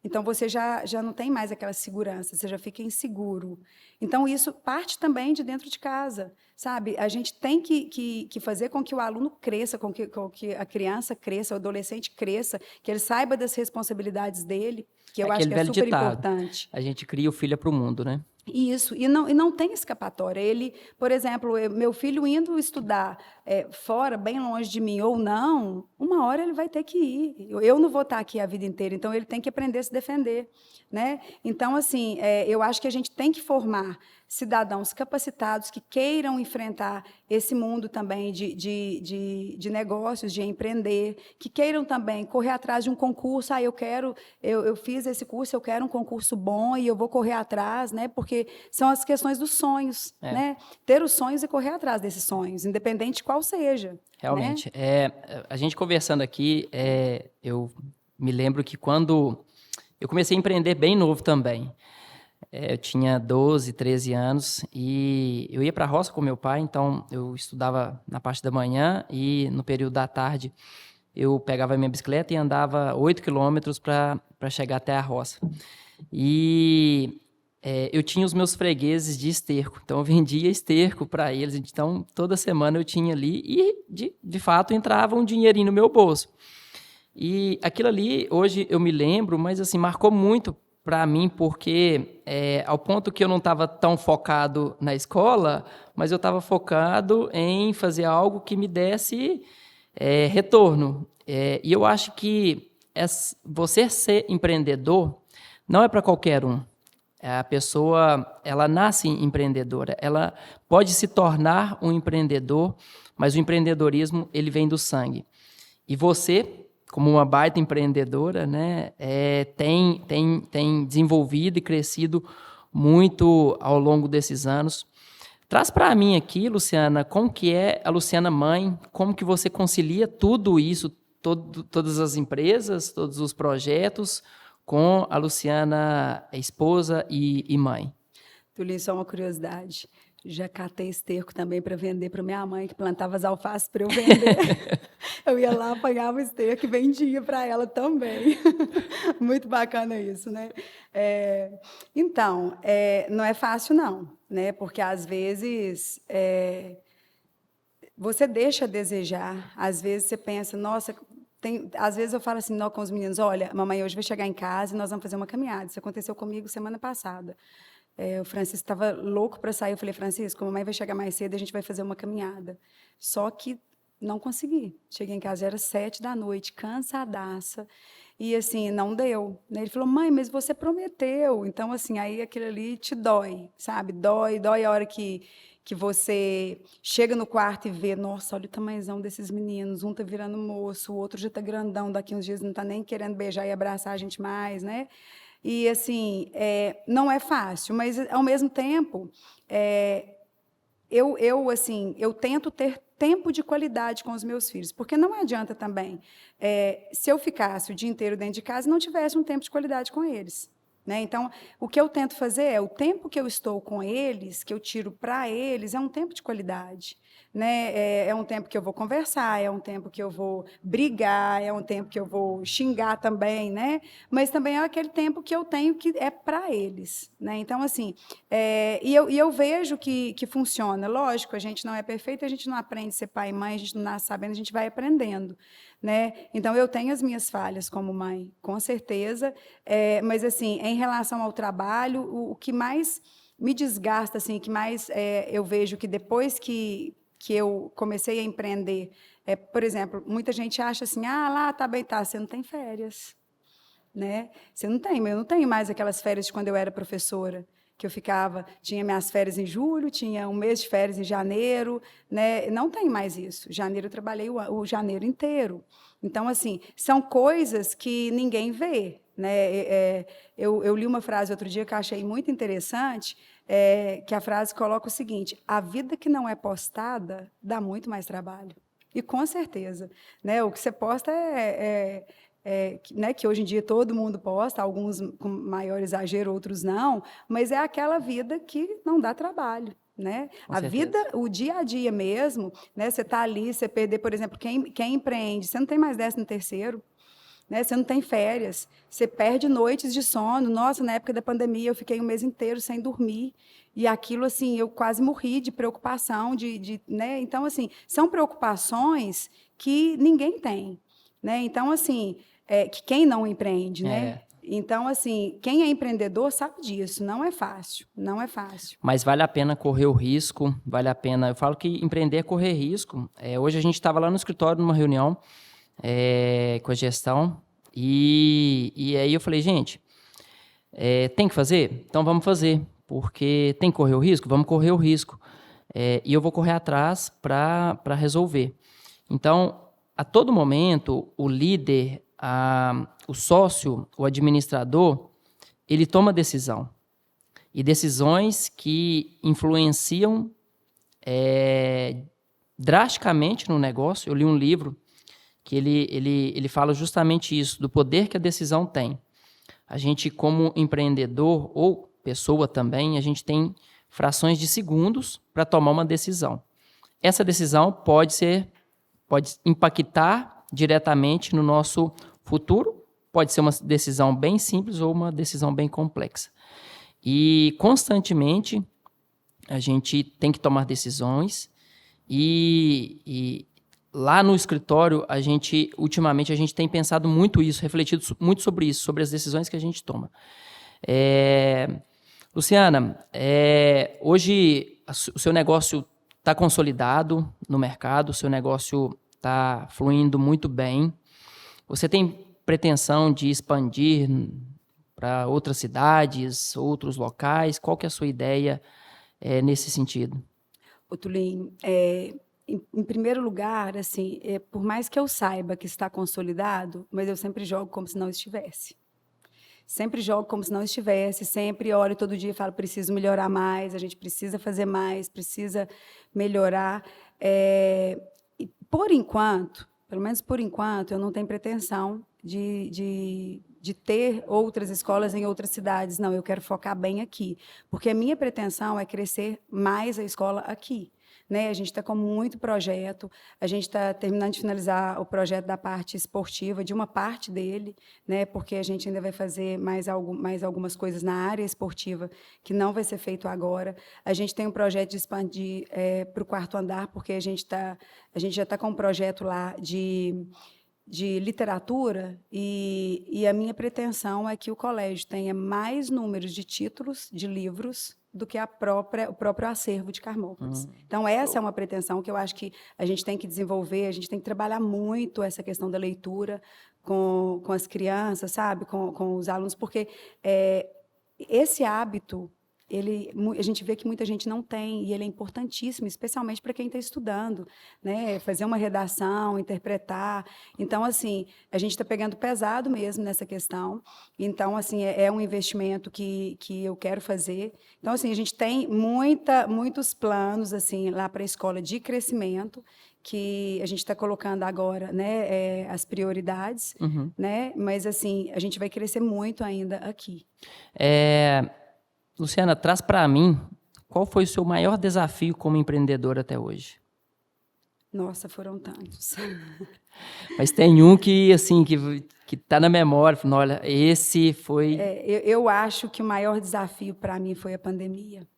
então, você já não tem mais aquela segurança, você já fica inseguro. Então, isso parte também de dentro de casa, sabe? A gente tem que fazer com que o aluno cresça, com que a criança cresça, o adolescente cresça, que ele saiba das responsabilidades dele, que eu acho que é super importante. A gente cria o filho para o mundo, né? Isso, e não tem escapatória. Ele, por exemplo, meu filho indo estudar fora, bem longe de mim ou não, uma hora ele vai ter que ir. Eu não vou estar aqui a vida inteira, então ele tem que aprender a se defender. Né? Então, assim, eu acho que a gente tem que formar cidadãos capacitados que queiram enfrentar esse mundo também de negócios, de empreender, que queiram também correr atrás de um concurso. Eu fiz esse curso, eu quero um concurso bom e eu vou correr atrás, né? Porque são as questões dos sonhos, né? Ter os sonhos e correr atrás desses sonhos, independente de qual seja. Realmente. Né? A gente conversando aqui, eu me lembro que quando eu comecei a empreender bem novo também. Eu tinha 12, 13 anos e eu ia para a roça com meu pai, então eu estudava na parte da manhã e no período da tarde eu pegava a minha bicicleta e andava 8 quilômetros para chegar até a roça. E eu tinha os meus fregueses de esterco, então eu vendia esterco para eles, então toda semana eu tinha ali e de fato entrava um dinheirinho no meu bolso. E aquilo ali, hoje eu me lembro, mas assim, marcou muito para mim, porque ao ponto que eu não estava tão focado na escola, mas eu estava focado em fazer algo que me desse retorno. E eu acho que você ser empreendedor não é para qualquer um. A pessoa, ela nasce empreendedora, ela pode se tornar um empreendedor, mas o empreendedorismo, ele vem do sangue. E você, como uma baita empreendedora, né, tem desenvolvido e crescido muito ao longo desses anos, Traz para mim aqui, Luciana, como que é a Luciana mãe, como que você concilia tudo isso, todas as empresas, todos os projetos, com a Luciana esposa e mãe. Tulio, só uma curiosidade. Já catei esterco também para vender para minha mãe, que plantava as alfaces para eu vender. Eu ia lá, apanhava o esterco e vendia para ela também. Muito bacana isso, né? Então, não é fácil, não, né? Porque, às vezes, você deixa a desejar. Às vezes, você pensa, nossa... às vezes eu falo assim com os meninos, olha, mamãe hoje vai chegar em casa e nós vamos fazer uma caminhada. Isso aconteceu comigo semana passada. O Francisco estava louco para sair. Eu falei, Francisco, a mamãe vai chegar mais cedo, a gente vai fazer uma caminhada. Só que não consegui. Cheguei em casa, já era 7 da noite, cansadaça. E, assim, não deu. Ele falou, mãe, mas você prometeu. Então, assim, aí aquilo ali te dói, sabe? Dói a hora que você chega no quarto e vê, nossa, olha o tamanhozão desses meninos. Um está virando moço, o outro já está grandão, daqui uns dias não está nem querendo beijar e abraçar a gente mais, né? E, assim, não é fácil, mas, ao mesmo tempo, eu tento ter tempo de qualidade com os meus filhos, porque não adianta também, se eu ficasse o dia inteiro dentro de casa e não tivesse um tempo de qualidade com eles. Né? Então, o que eu tento fazer o tempo que eu estou com eles, que eu tiro para eles, é um tempo de qualidade. Né? É um tempo que eu vou conversar, é um tempo que eu vou brigar, é um tempo que eu vou xingar também, né? Mas também é aquele tempo que eu tenho que é para eles. Né? Então, assim, e eu vejo que funciona. Lógico, a gente não é perfeito, a gente não aprende a ser pai e mãe, a gente não nasce sabendo, a gente vai aprendendo. Né? Então, eu tenho as minhas falhas como mãe, com certeza, mas, assim, em relação ao trabalho, o que mais me desgasta, assim, que mais eu vejo que depois que eu comecei a empreender, por exemplo, muita gente acha assim, lá, tá bem, tá, você não tem férias, né? Você não tem, eu não tenho mais aquelas férias de quando eu era professora, que eu tinha minhas férias em julho, tinha um mês de férias em janeiro, né? Não tem mais isso. Janeiro eu trabalhei o janeiro inteiro. Então, assim, são coisas que ninguém vê, né? Eu li uma frase outro dia que eu achei muito interessante, que a frase coloca o seguinte: a vida que não é postada dá muito mais trabalho. E com certeza, né? O que você posta né, que hoje em dia todo mundo posta, alguns com maior exagero, outros não, mas é aquela vida que não dá trabalho. Né? Com A certeza. vida, o dia a dia mesmo, né? Você está ali, você perder, por exemplo, quem empreende, você não tem mais 13º, né? Você não tem férias, você perde noites de sono. Nossa, na época da pandemia eu fiquei um mês inteiro sem dormir, e aquilo, assim, eu quase morri de preocupação, né? Então, assim, são preocupações que ninguém tem. Né? Então, assim, que quem não empreende, né? Então, assim, quem é empreendedor sabe disso, não é fácil, não é fácil. Mas vale a pena correr o risco, vale a pena. Eu falo que empreender é correr risco. Hoje a gente estava lá no escritório, numa reunião com a gestão, e aí eu falei, gente, tem que fazer? Então vamos fazer, porque tem que correr o risco? Vamos correr o risco. E eu vou correr atrás para resolver. Então, a todo momento, o líder, o sócio, o administrador, ele toma decisão. E decisões que influenciam drasticamente no negócio. Eu li um livro que ele fala justamente isso, do poder que a decisão tem. A gente, como empreendedor ou pessoa também, a gente tem frações de segundos para tomar uma decisão. Essa decisão pode impactar diretamente no nosso futuro, pode ser uma decisão bem simples ou uma decisão bem complexa. E constantemente a gente tem que tomar decisões e lá no escritório, ultimamente a gente tem pensado muito isso, refletido muito sobre isso, sobre as decisões que a gente toma. Luciana, hoje o seu negócio está consolidado no mercado, o seu negócio está fluindo muito bem. Você tem pretensão de expandir para outras cidades, outros locais? Qual que é a sua ideia nesse sentido? Tulinho, em primeiro lugar, assim, por mais que eu saiba que está consolidado, mas eu sempre jogo como se não estivesse. sempre jogo como se não estivesse, sempre olho todo dia e falo, preciso melhorar mais, a gente precisa fazer mais, precisa melhorar. E por enquanto, pelo menos por enquanto, eu não tenho pretensão de ter outras escolas em outras cidades. Não, eu quero focar bem aqui, porque a minha pretensão é crescer mais a escola aqui. Né? A gente está com muito projeto, a gente está terminando de finalizar o projeto da parte esportiva, de uma parte dele, né? Porque a gente ainda vai fazer mais algumas coisas na área esportiva que não vai ser feito agora. A gente tem um projeto de expandir para o 4º andar, porque a gente já está com um projeto lá de literatura, e a minha pretensão é que o colégio tenha mais números de títulos de livros do que o próprio acervo de Carmópolis. Então, essa é uma pretensão que eu acho que a gente tem que desenvolver, a gente tem que trabalhar muito essa questão da leitura com as crianças, sabe? Com os alunos, porque esse hábito, a gente vê que muita gente não tem, e ele é importantíssimo, especialmente para quem está estudando, né? Fazer uma redação, interpretar. Então, assim, a gente está pegando pesado mesmo nessa questão. Então, assim, é um investimento que eu quero fazer. Então, assim, a gente tem muitos planos assim lá para a escola de crescimento, que a gente está colocando agora, né, as prioridades, né? Mas, assim, a gente vai crescer muito ainda aqui. Luciana, traz para mim qual foi o seu maior desafio como empreendedora até hoje? Nossa, foram tantos. Mas tem um que, assim, que tá na memória. Olha, esse foi... Eu acho que o maior desafio para mim foi a pandemia.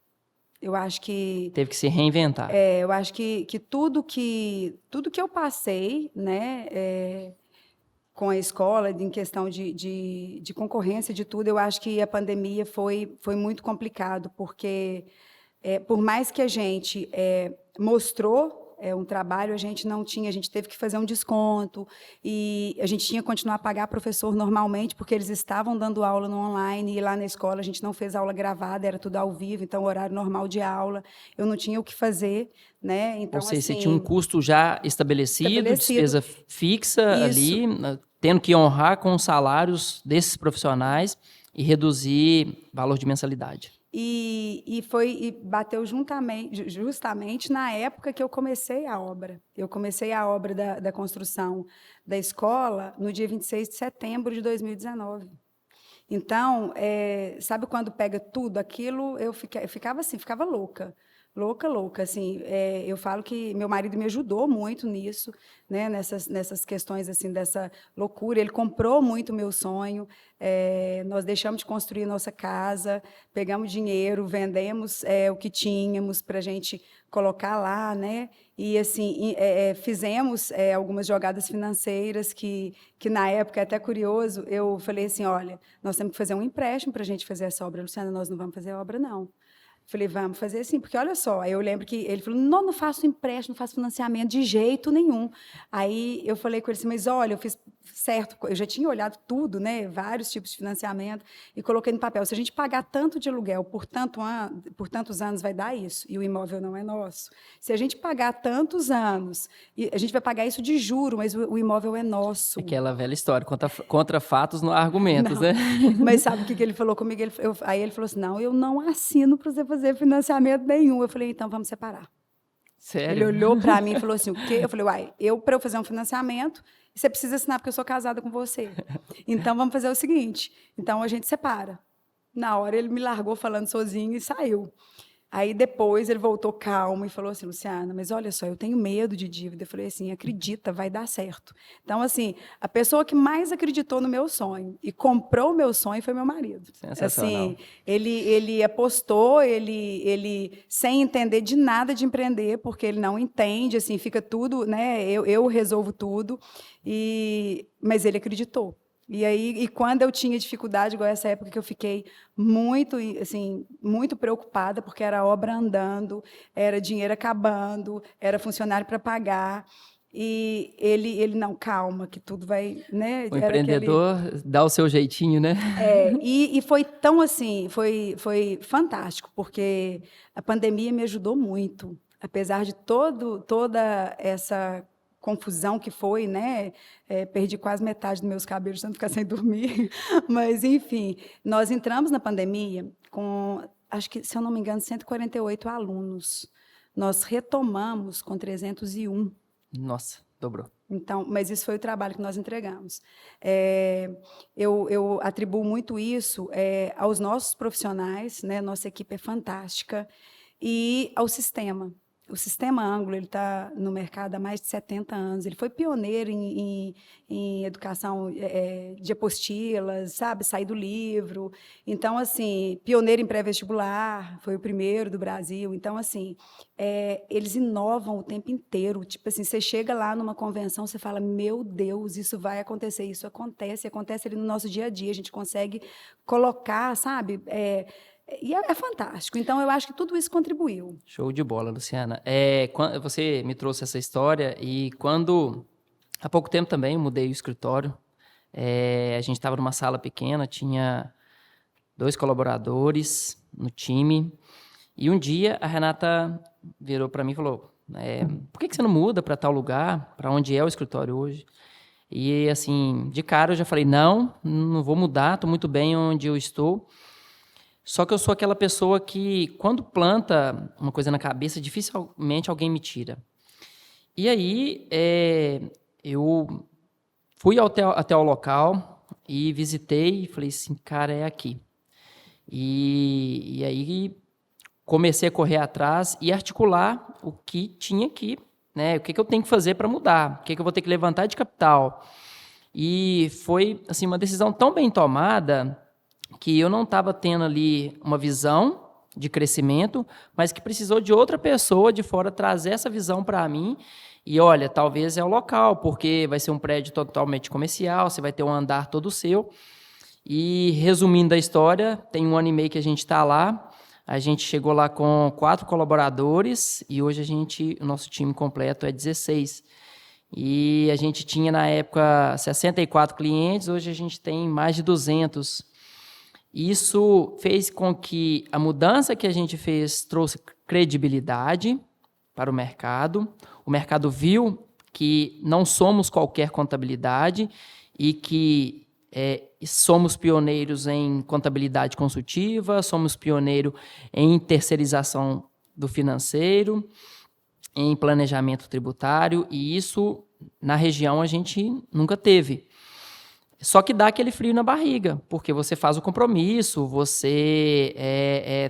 Eu acho que... Teve que se reinventar. Eu acho que tudo que eu passei, né, com a escola, em questão de concorrência, de tudo, eu acho que a pandemia foi muito complicado, porque, por mais que a gente mostrou um trabalho, a gente não tinha, a gente teve que fazer um desconto, e a gente tinha que continuar a pagar professor normalmente, porque eles estavam dando aula no online, e lá na escola a gente não fez aula gravada, era tudo ao vivo, então horário normal de aula, eu não tinha o que fazer, né? Então, ou seja, assim, você tinha um custo já estabelecido. Despesa fixa. Isso. Ali, tendo que honrar com os salários desses profissionais e reduzir valor de mensalidade. E bateu justamente na época que eu comecei a obra. Eu comecei a obra da construção da escola no dia 26 de setembro de 2019. Então, sabe quando pega tudo aquilo? Eu ficava assim, ficava louca. Louca, assim, eu falo que meu marido me ajudou muito nisso, né, nessas questões, assim, dessa loucura. Ele comprou muito o meu sonho, nós deixamos de construir nossa casa, pegamos dinheiro, vendemos o que tínhamos para a gente colocar lá, né, e, assim, fizemos algumas jogadas financeiras que na época, é até curioso, eu falei assim, olha, nós temos que fazer um empréstimo para a gente fazer essa obra. Luciana, nós não vamos fazer a obra, não. Falei, vamos fazer assim, porque olha só, aí eu lembro que ele falou, não faço empréstimo, não faço financiamento de jeito nenhum. Aí eu falei com ele assim, mas olha, eu fiz certo, eu já tinha olhado tudo, né, vários tipos de financiamento, e coloquei no papel, se a gente pagar tanto de aluguel por tantos anos, vai dar isso, e o imóvel não é nosso. Se a gente pagar tantos anos, a gente vai pagar isso de juro, mas o imóvel é nosso. Aquela velha história, contra fatos não há argumentos, não. Né? Mas sabe o que ele falou comigo? Aí ele falou assim, não, eu não assino para você fazer financiamento nenhum. Eu falei, então vamos separar. Sério? Ele olhou para mim e falou assim, o quê? Eu falei, uai, para eu fazer um financiamento, você precisa assinar porque eu sou casada com você. Então, vamos fazer o seguinte, então a gente separa. Na hora, ele me largou falando sozinho e saiu. Aí, depois, ele voltou calmo e falou assim, Luciana, mas olha só, eu tenho medo de dívida. Eu falei assim, acredita, vai dar certo. Então, assim, a pessoa que mais acreditou no meu sonho e comprou o meu sonho foi meu marido. Sensacional. Assim, ele apostou, ele sem entender de nada de empreender, porque ele não entende, assim, fica tudo, né? Eu resolvo tudo, mas ele acreditou. E quando eu tinha dificuldade, igual essa época que eu fiquei muito, assim, muito preocupada, porque era obra andando, era dinheiro acabando, era funcionário para pagar, e ele não, calma, que tudo vai, né? O empreendedor dá o seu jeitinho, né? E foi tão assim, foi fantástico, porque a pandemia me ajudou muito, apesar de toda essa confusão que foi, né? Perdi quase metade dos meus cabelos, tanto ficar sem dormir. Mas, enfim, nós entramos na pandemia com, acho que, se eu não me engano, 148 alunos. Nós retomamos com 301. Nossa, dobrou. Então, mas isso foi o trabalho que nós entregamos. Eu atribuo muito isso aos nossos profissionais, né? Nossa equipe é fantástica, e ao sistema. O sistema Ângulo está no mercado há mais de 70 anos. Ele foi pioneiro em educação de apostilas, sabe? Sair do livro. Então, assim, pioneiro em pré-vestibular, foi o primeiro do Brasil. Então, assim, eles inovam o tempo inteiro. Tipo assim, você chega lá numa convenção, você fala, meu Deus, isso vai acontecer. Isso acontece ali no nosso dia a dia. A gente consegue colocar, sabe? E é fantástico. Então, eu acho que tudo isso contribuiu. Show de bola, Luciana. Você me trouxe essa história e há pouco tempo também, eu mudei o escritório. A gente estava numa sala pequena, tinha 2 colaboradores no time. E um dia a Renata virou para mim e falou, por que você não muda para tal lugar, para onde é o escritório hoje? E assim, de cara eu já falei, não vou mudar, estou muito bem onde eu estou. Só que eu sou aquela pessoa que, quando planta uma coisa na cabeça, dificilmente alguém me tira. E aí, eu fui até o local e visitei e falei assim, cara, é aqui. E aí, comecei a correr atrás e articular o que tinha aqui, né? O que eu tenho que fazer para mudar, o que eu vou ter que levantar de capital. E foi assim, uma decisão tão bem tomada que eu não estava tendo ali uma visão de crescimento, mas que precisou de outra pessoa de fora trazer essa visão para mim. E olha, talvez é o local, porque vai ser um prédio totalmente comercial, você vai ter um andar todo seu. E resumindo a história, tem 1 ano e meio que a gente está lá. A gente chegou lá com 4 colaboradores e hoje o nosso time completo é 16. E a gente tinha na época 64 clientes, hoje a gente tem mais de 200. Isso fez com que a mudança que a gente fez trouxe credibilidade para o mercado. O mercado viu que não somos qualquer contabilidade e que somos pioneiros em contabilidade consultiva, somos pioneiros em terceirização do financeiro, em planejamento tributário, e isso na região a gente nunca teve. Só que dá aquele frio na barriga, porque você faz o compromisso, você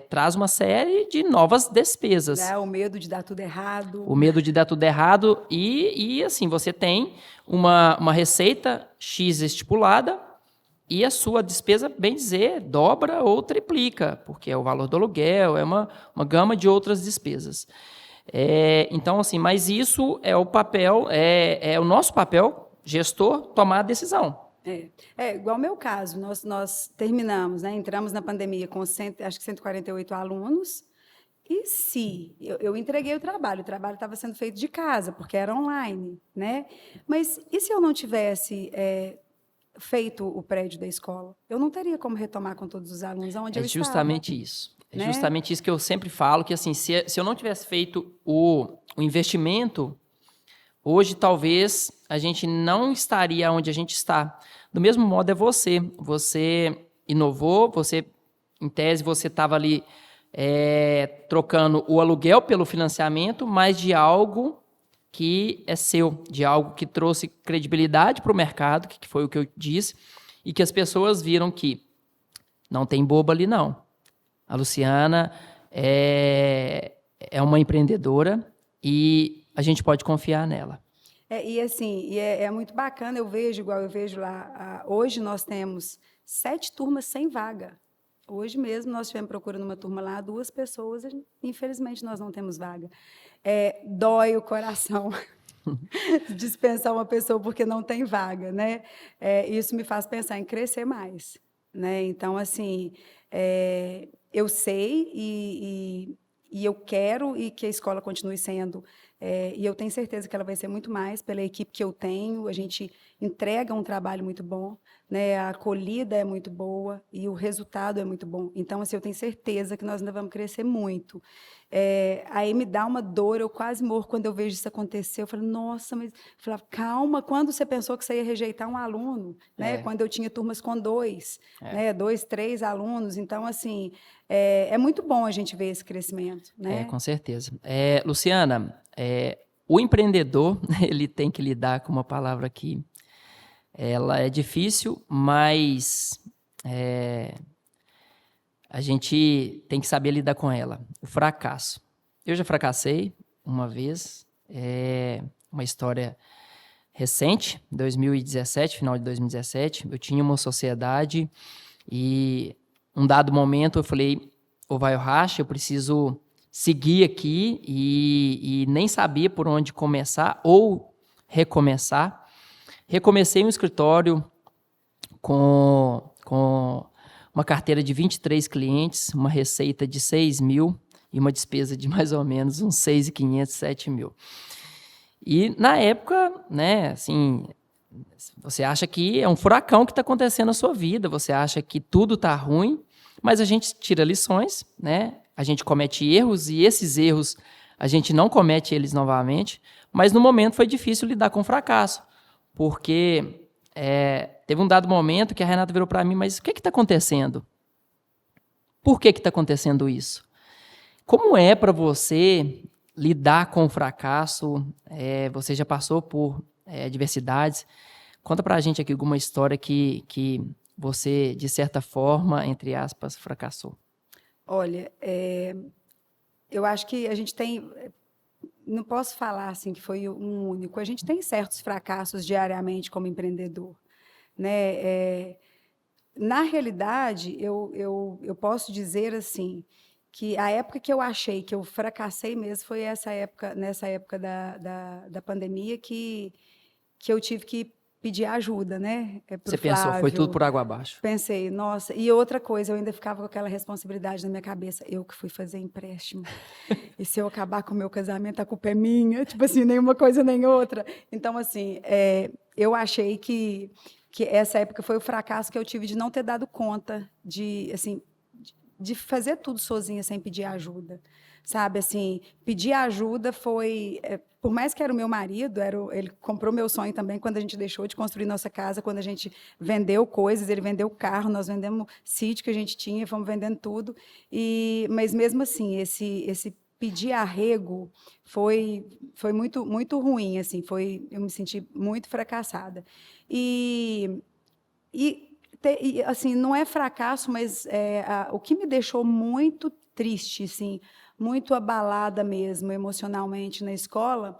traz uma série de novas despesas. O medo de dar tudo errado. O medo de dar tudo errado e assim, você tem uma receita X estipulada e a sua despesa, bem dizer, dobra ou triplica, porque é o valor do aluguel, é uma gama de outras despesas. Então, assim, mas isso é o papel, é o nosso papel, gestor, tomar a decisão. Igual o meu caso, nós terminamos, né, entramos na pandemia com acho que 148 alunos, e se eu entreguei o trabalho estava sendo feito de casa, porque era online, né? Mas e se eu não tivesse feito o prédio da escola? Eu não teria como retomar com todos os alunos onde eu estava. É justamente isso. É né? justamente isso que eu sempre falo, que assim, se eu não tivesse feito o investimento, hoje talvez a gente não estaria onde a gente está. Do mesmo modo é você. Você inovou, em tese, você estava ali trocando o aluguel pelo financiamento, mas de algo que é seu, de algo que trouxe credibilidade para o mercado, que foi o que eu disse, e que as pessoas viram que não tem boba ali, não. A Luciana é uma empreendedora e a gente pode confiar nela. E assim, é muito bacana, eu vejo lá, hoje nós temos 7 turmas sem vaga. Hoje mesmo nós estivemos procurando uma turma lá, 2 pessoas, infelizmente nós não temos vaga. Dói o coração dispensar uma pessoa porque não tem vaga, né? Isso me faz pensar em crescer mais, né? Então, assim, eu sei e eu quero e que a escola continue sendo, e eu tenho certeza que ela vai ser muito mais pela equipe que eu tenho. A gente entrega um trabalho muito bom, né? A acolhida é muito boa e o resultado é muito bom. Então, assim, eu tenho certeza que nós ainda vamos crescer muito. Aí me dá uma dor, eu quase morro quando eu vejo isso acontecer. Eu falo, nossa, mas... Eu falava, calma, quando você pensou que você ia rejeitar um aluno? Né? Quando eu tinha turmas com 2, né? 2, 3 alunos. Então, assim, é muito bom a gente ver esse crescimento. Né? Com certeza. Luciana, o empreendedor, ele tem que lidar com uma palavra que ela é difícil, mas a gente tem que saber lidar com ela. O fracasso. Eu já fracassei uma vez, uma história recente, 2017, final de 2017. Eu tinha uma sociedade e, um dado momento, eu falei, ou vai ou racha, eu preciso seguir aqui e nem sabia por onde começar ou recomeçar. Recomecei um escritório com uma carteira de 23 clientes, uma receita de 6 mil e uma despesa de mais ou menos uns 6.500, 7 mil. E na época, né, assim, você acha que é um furacão que está acontecendo na sua vida, você acha que tudo está ruim, mas a gente tira lições, né? A gente comete erros e esses erros a gente não comete eles novamente, mas no momento foi difícil lidar com o fracasso, porque teve um dado momento que a Renata virou para mim, mas o que está acontecendo? Por que está acontecendo isso? Como é para você lidar com o fracasso? Você já passou por adversidades. Conta para a gente aqui alguma história que você, de certa forma, entre aspas, fracassou. Olha, eu acho que a gente tem... Não posso falar assim que foi um único. A gente tem certos fracassos diariamente como empreendedor, né? Na realidade, eu posso dizer assim que a época que eu achei que eu fracassei mesmo foi nessa época da pandemia que eu tive que pedir ajuda, né? Você pensou, foi tudo por água abaixo. Pensei, nossa. E outra coisa, eu ainda ficava com aquela responsabilidade na minha cabeça. Eu que fui fazer empréstimo. E se eu acabar com o meu casamento, a culpa é minha. Tipo assim, nenhuma coisa nem outra. Então, assim, eu achei que essa época foi o fracasso que eu tive de não ter dado conta de fazer tudo sozinha sem pedir ajuda. Sabe, assim, pedir ajuda foi... por mais que era o meu marido, ele comprou meu sonho também quando a gente deixou de construir nossa casa, quando a gente vendeu coisas, ele vendeu carro, nós vendemos sítio que a gente tinha, fomos vendendo tudo. Mas, mesmo assim, esse pedir arrego foi muito, muito ruim, assim, eu me senti muito fracassada. E assim, não é fracasso, mas o que me deixou muito triste, assim, muito abalada mesmo emocionalmente na escola,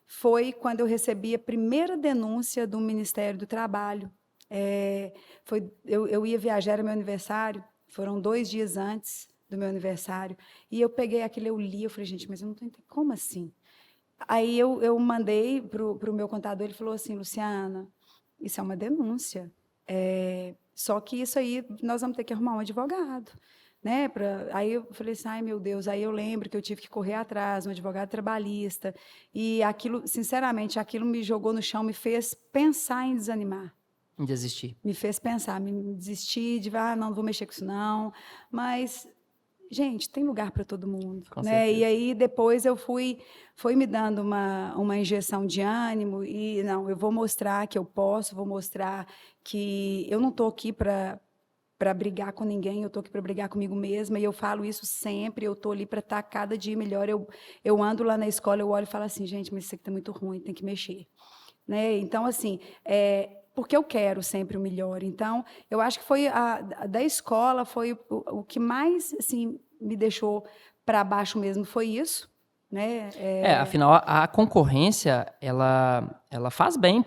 foi quando eu recebi a primeira denúncia do Ministério do Trabalho. Eu ia viajar, era meu aniversário, foram 2 dias antes do meu aniversário, e eu peguei aquilo, eu li, eu falei, gente, mas eu não estou entendendo, como assim? Aí eu mandei para o meu contador, ele falou assim, Luciana, isso é uma denúncia, só que isso aí nós vamos ter que arrumar um advogado. Né? Aí eu falei assim, ai meu Deus, aí eu lembro que eu tive que correr atrás, um advogado trabalhista, e aquilo, sinceramente, aquilo me jogou no chão, me fez pensar em desanimar. Em desistir. Me fez pensar, me desistir, não vou mexer com isso não, mas, gente, tem lugar para todo mundo. Com né? certeza. E aí depois eu foi me dando uma injeção de ânimo, e não, eu vou mostrar que eu posso, vou mostrar que eu não estou aqui para brigar com ninguém, eu estou aqui para brigar comigo mesma, e eu falo isso sempre, eu estou ali para estar cada dia melhor. Eu ando lá na escola, eu olho e falo assim, gente, mas isso aqui está muito ruim, tem que mexer. Né? Então, assim, porque eu quero sempre o melhor. Então, eu acho que foi da escola, foi o que mais assim, me deixou para baixo mesmo, foi isso. Né? Afinal, a concorrência, ela faz bem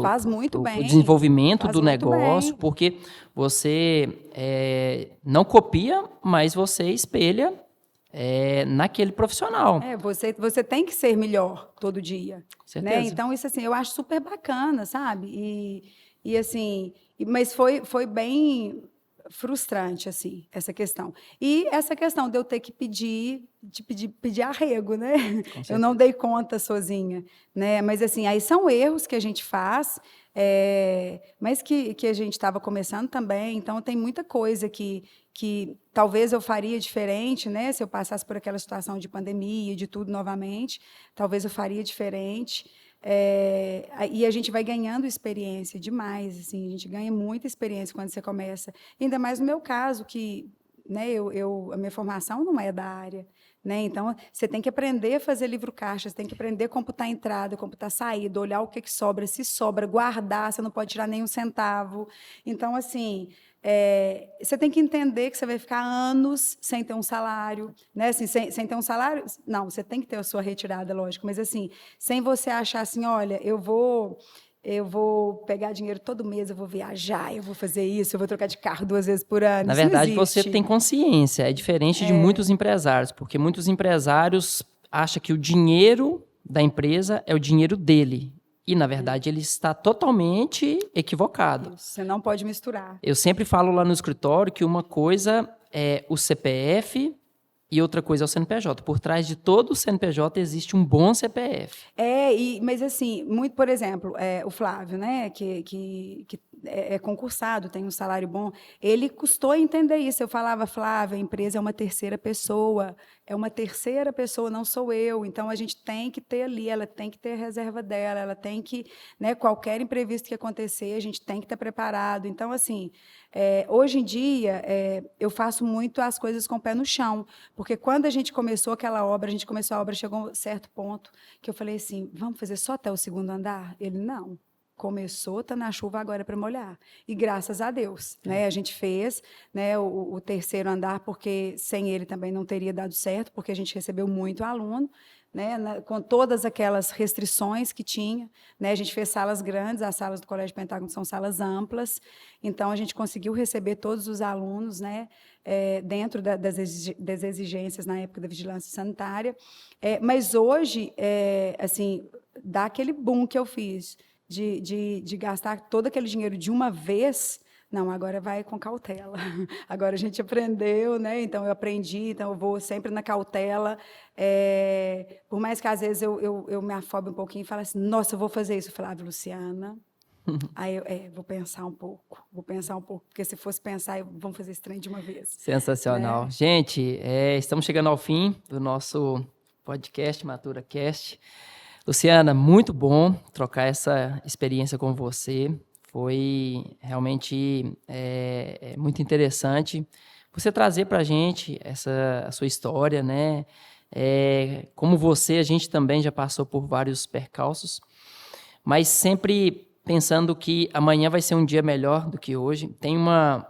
Faz muito pro bem. desenvolvimento Faz do muito negócio, bem. porque você não copia, mas você espelha naquele profissional. Você tem que ser melhor todo dia. Com certeza. Né? Então, isso assim, eu acho super bacana, sabe? E assim, mas foi bem frustrante, assim, essa questão. E essa questão de eu ter que pedir arrego, né? Eu não dei conta sozinha, né? Mas assim, aí são erros que a gente faz, mas que a gente estava começando também, então tem muita coisa que que talvez eu faria diferente, né? Se eu passasse por aquela situação de pandemia, de tudo novamente, talvez eu faria diferente. E a gente vai ganhando experiência demais, assim, a gente ganha muita experiência quando você começa. Ainda mais no meu caso, que, né, a minha formação não é da área, né? Então, você tem que aprender a fazer livro caixa, você tem que aprender a computar entrada, computar saída, olhar o que sobra, se sobra, guardar, você não pode tirar nenhum centavo. Então, assim, você tem que entender que você vai ficar anos sem ter um salário, né? Assim, sem ter um salário, não, você tem que ter a sua retirada, lógico, mas assim, sem você achar assim, olha, eu vou pegar dinheiro todo mês, eu vou viajar, eu vou fazer isso, eu vou trocar de carro 2 vezes por ano. Na Isso verdade, não existe. você tem consciência, é diferente de muitos empresários, porque muitos empresários acham que o dinheiro da empresa é o dinheiro dele. E, na verdade, ele está totalmente equivocado. Isso, você não pode misturar. Eu sempre falo lá no escritório que uma coisa é o CPF e outra coisa é o CNPJ. Por trás de todo o CNPJ existe um bom CPF. Mas assim, muito, por exemplo, o Flávio, né, que é concursado, tem um salário bom, ele custou a entender isso. Eu falava, Flávio, a empresa é uma terceira pessoa, não sou eu. Então, a gente tem que ter ali, ela tem que ter a reserva dela, ela tem que, né, qualquer imprevisto que acontecer, a gente tem que estar preparado. Então, assim, hoje em dia, eu faço muito as coisas com o pé no chão, porque quando a gente começou aquela obra, chegou a um certo ponto que eu falei assim, vamos fazer só até o 2º andar? Ele, não. Começou, está na chuva agora para molhar. E graças a Deus, né? A gente fez, né, o 3º andar, porque sem ele também não teria dado certo, porque a gente recebeu muito aluno, né, com todas aquelas restrições que tinha, né? A gente fez salas grandes, as salas do Colégio Pentágono são salas amplas, então a gente conseguiu receber todos os alunos, né, dentro das exigências na época da vigilância sanitária. Mas hoje, assim, dá aquele boom que eu fiz, de gastar todo aquele dinheiro de uma vez, não, agora vai com cautela. Agora a gente aprendeu, né? Então eu aprendi, então eu vou sempre na cautela. Por mais que às vezes eu me afobe um pouquinho e falo assim, nossa, eu vou fazer isso. Eu falava, Luciana, aí eu vou pensar um pouco, porque se fosse pensar, vamos fazer esse trem de uma vez. Sensacional. Né? Gente, estamos chegando ao fim do nosso podcast, MaturaCast. Luciana, muito bom trocar essa experiência com você. Foi realmente muito interessante você trazer para a gente a sua história, né? Como você, a gente também já passou por vários percalços, mas sempre pensando que amanhã vai ser um dia melhor do que hoje. Tem uma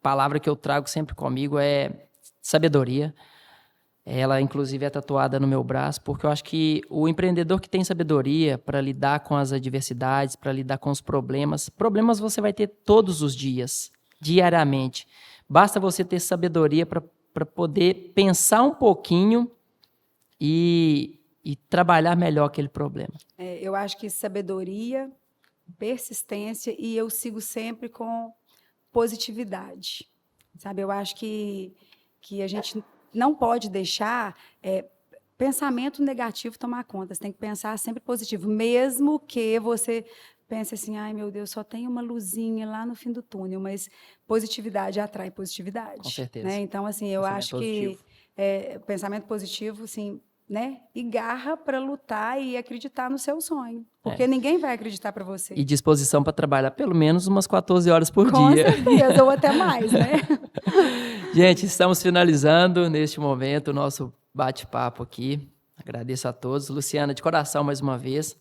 palavra que eu trago sempre comigo, é sabedoria. Ela, inclusive, é tatuada no meu braço, porque eu acho que o empreendedor que tem sabedoria para lidar com as adversidades, para lidar com os problemas você vai ter todos os dias, diariamente. Basta você ter sabedoria para poder pensar um pouquinho e trabalhar melhor aquele problema. Eu acho que sabedoria, persistência, e eu sigo sempre com positividade, sabe? Eu acho que a gente não pode deixar pensamento negativo tomar conta. Você tem que pensar sempre positivo, mesmo que você pense assim, ai meu Deus, só tem uma luzinha lá no fim do túnel, mas positividade atrai positividade. Com certeza. Né? Então, assim, eu acho que pensamento positivo, assim, né? E garra para lutar e acreditar no seu sonho. Porque ninguém vai acreditar para você. E disposição para trabalhar pelo menos umas 14 horas por dia. Com certeza, ou até mais, né? Gente, estamos finalizando neste momento o nosso bate-papo aqui. Agradeço a todos. Luciana, de coração, mais uma vez,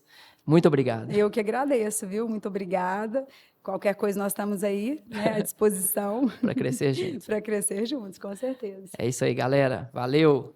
muito obrigado. Eu que agradeço, viu? Muito obrigada. Qualquer coisa, nós estamos aí, né, à disposição. Para crescer juntos. Para crescer juntos, com certeza. É isso aí, galera. Valeu!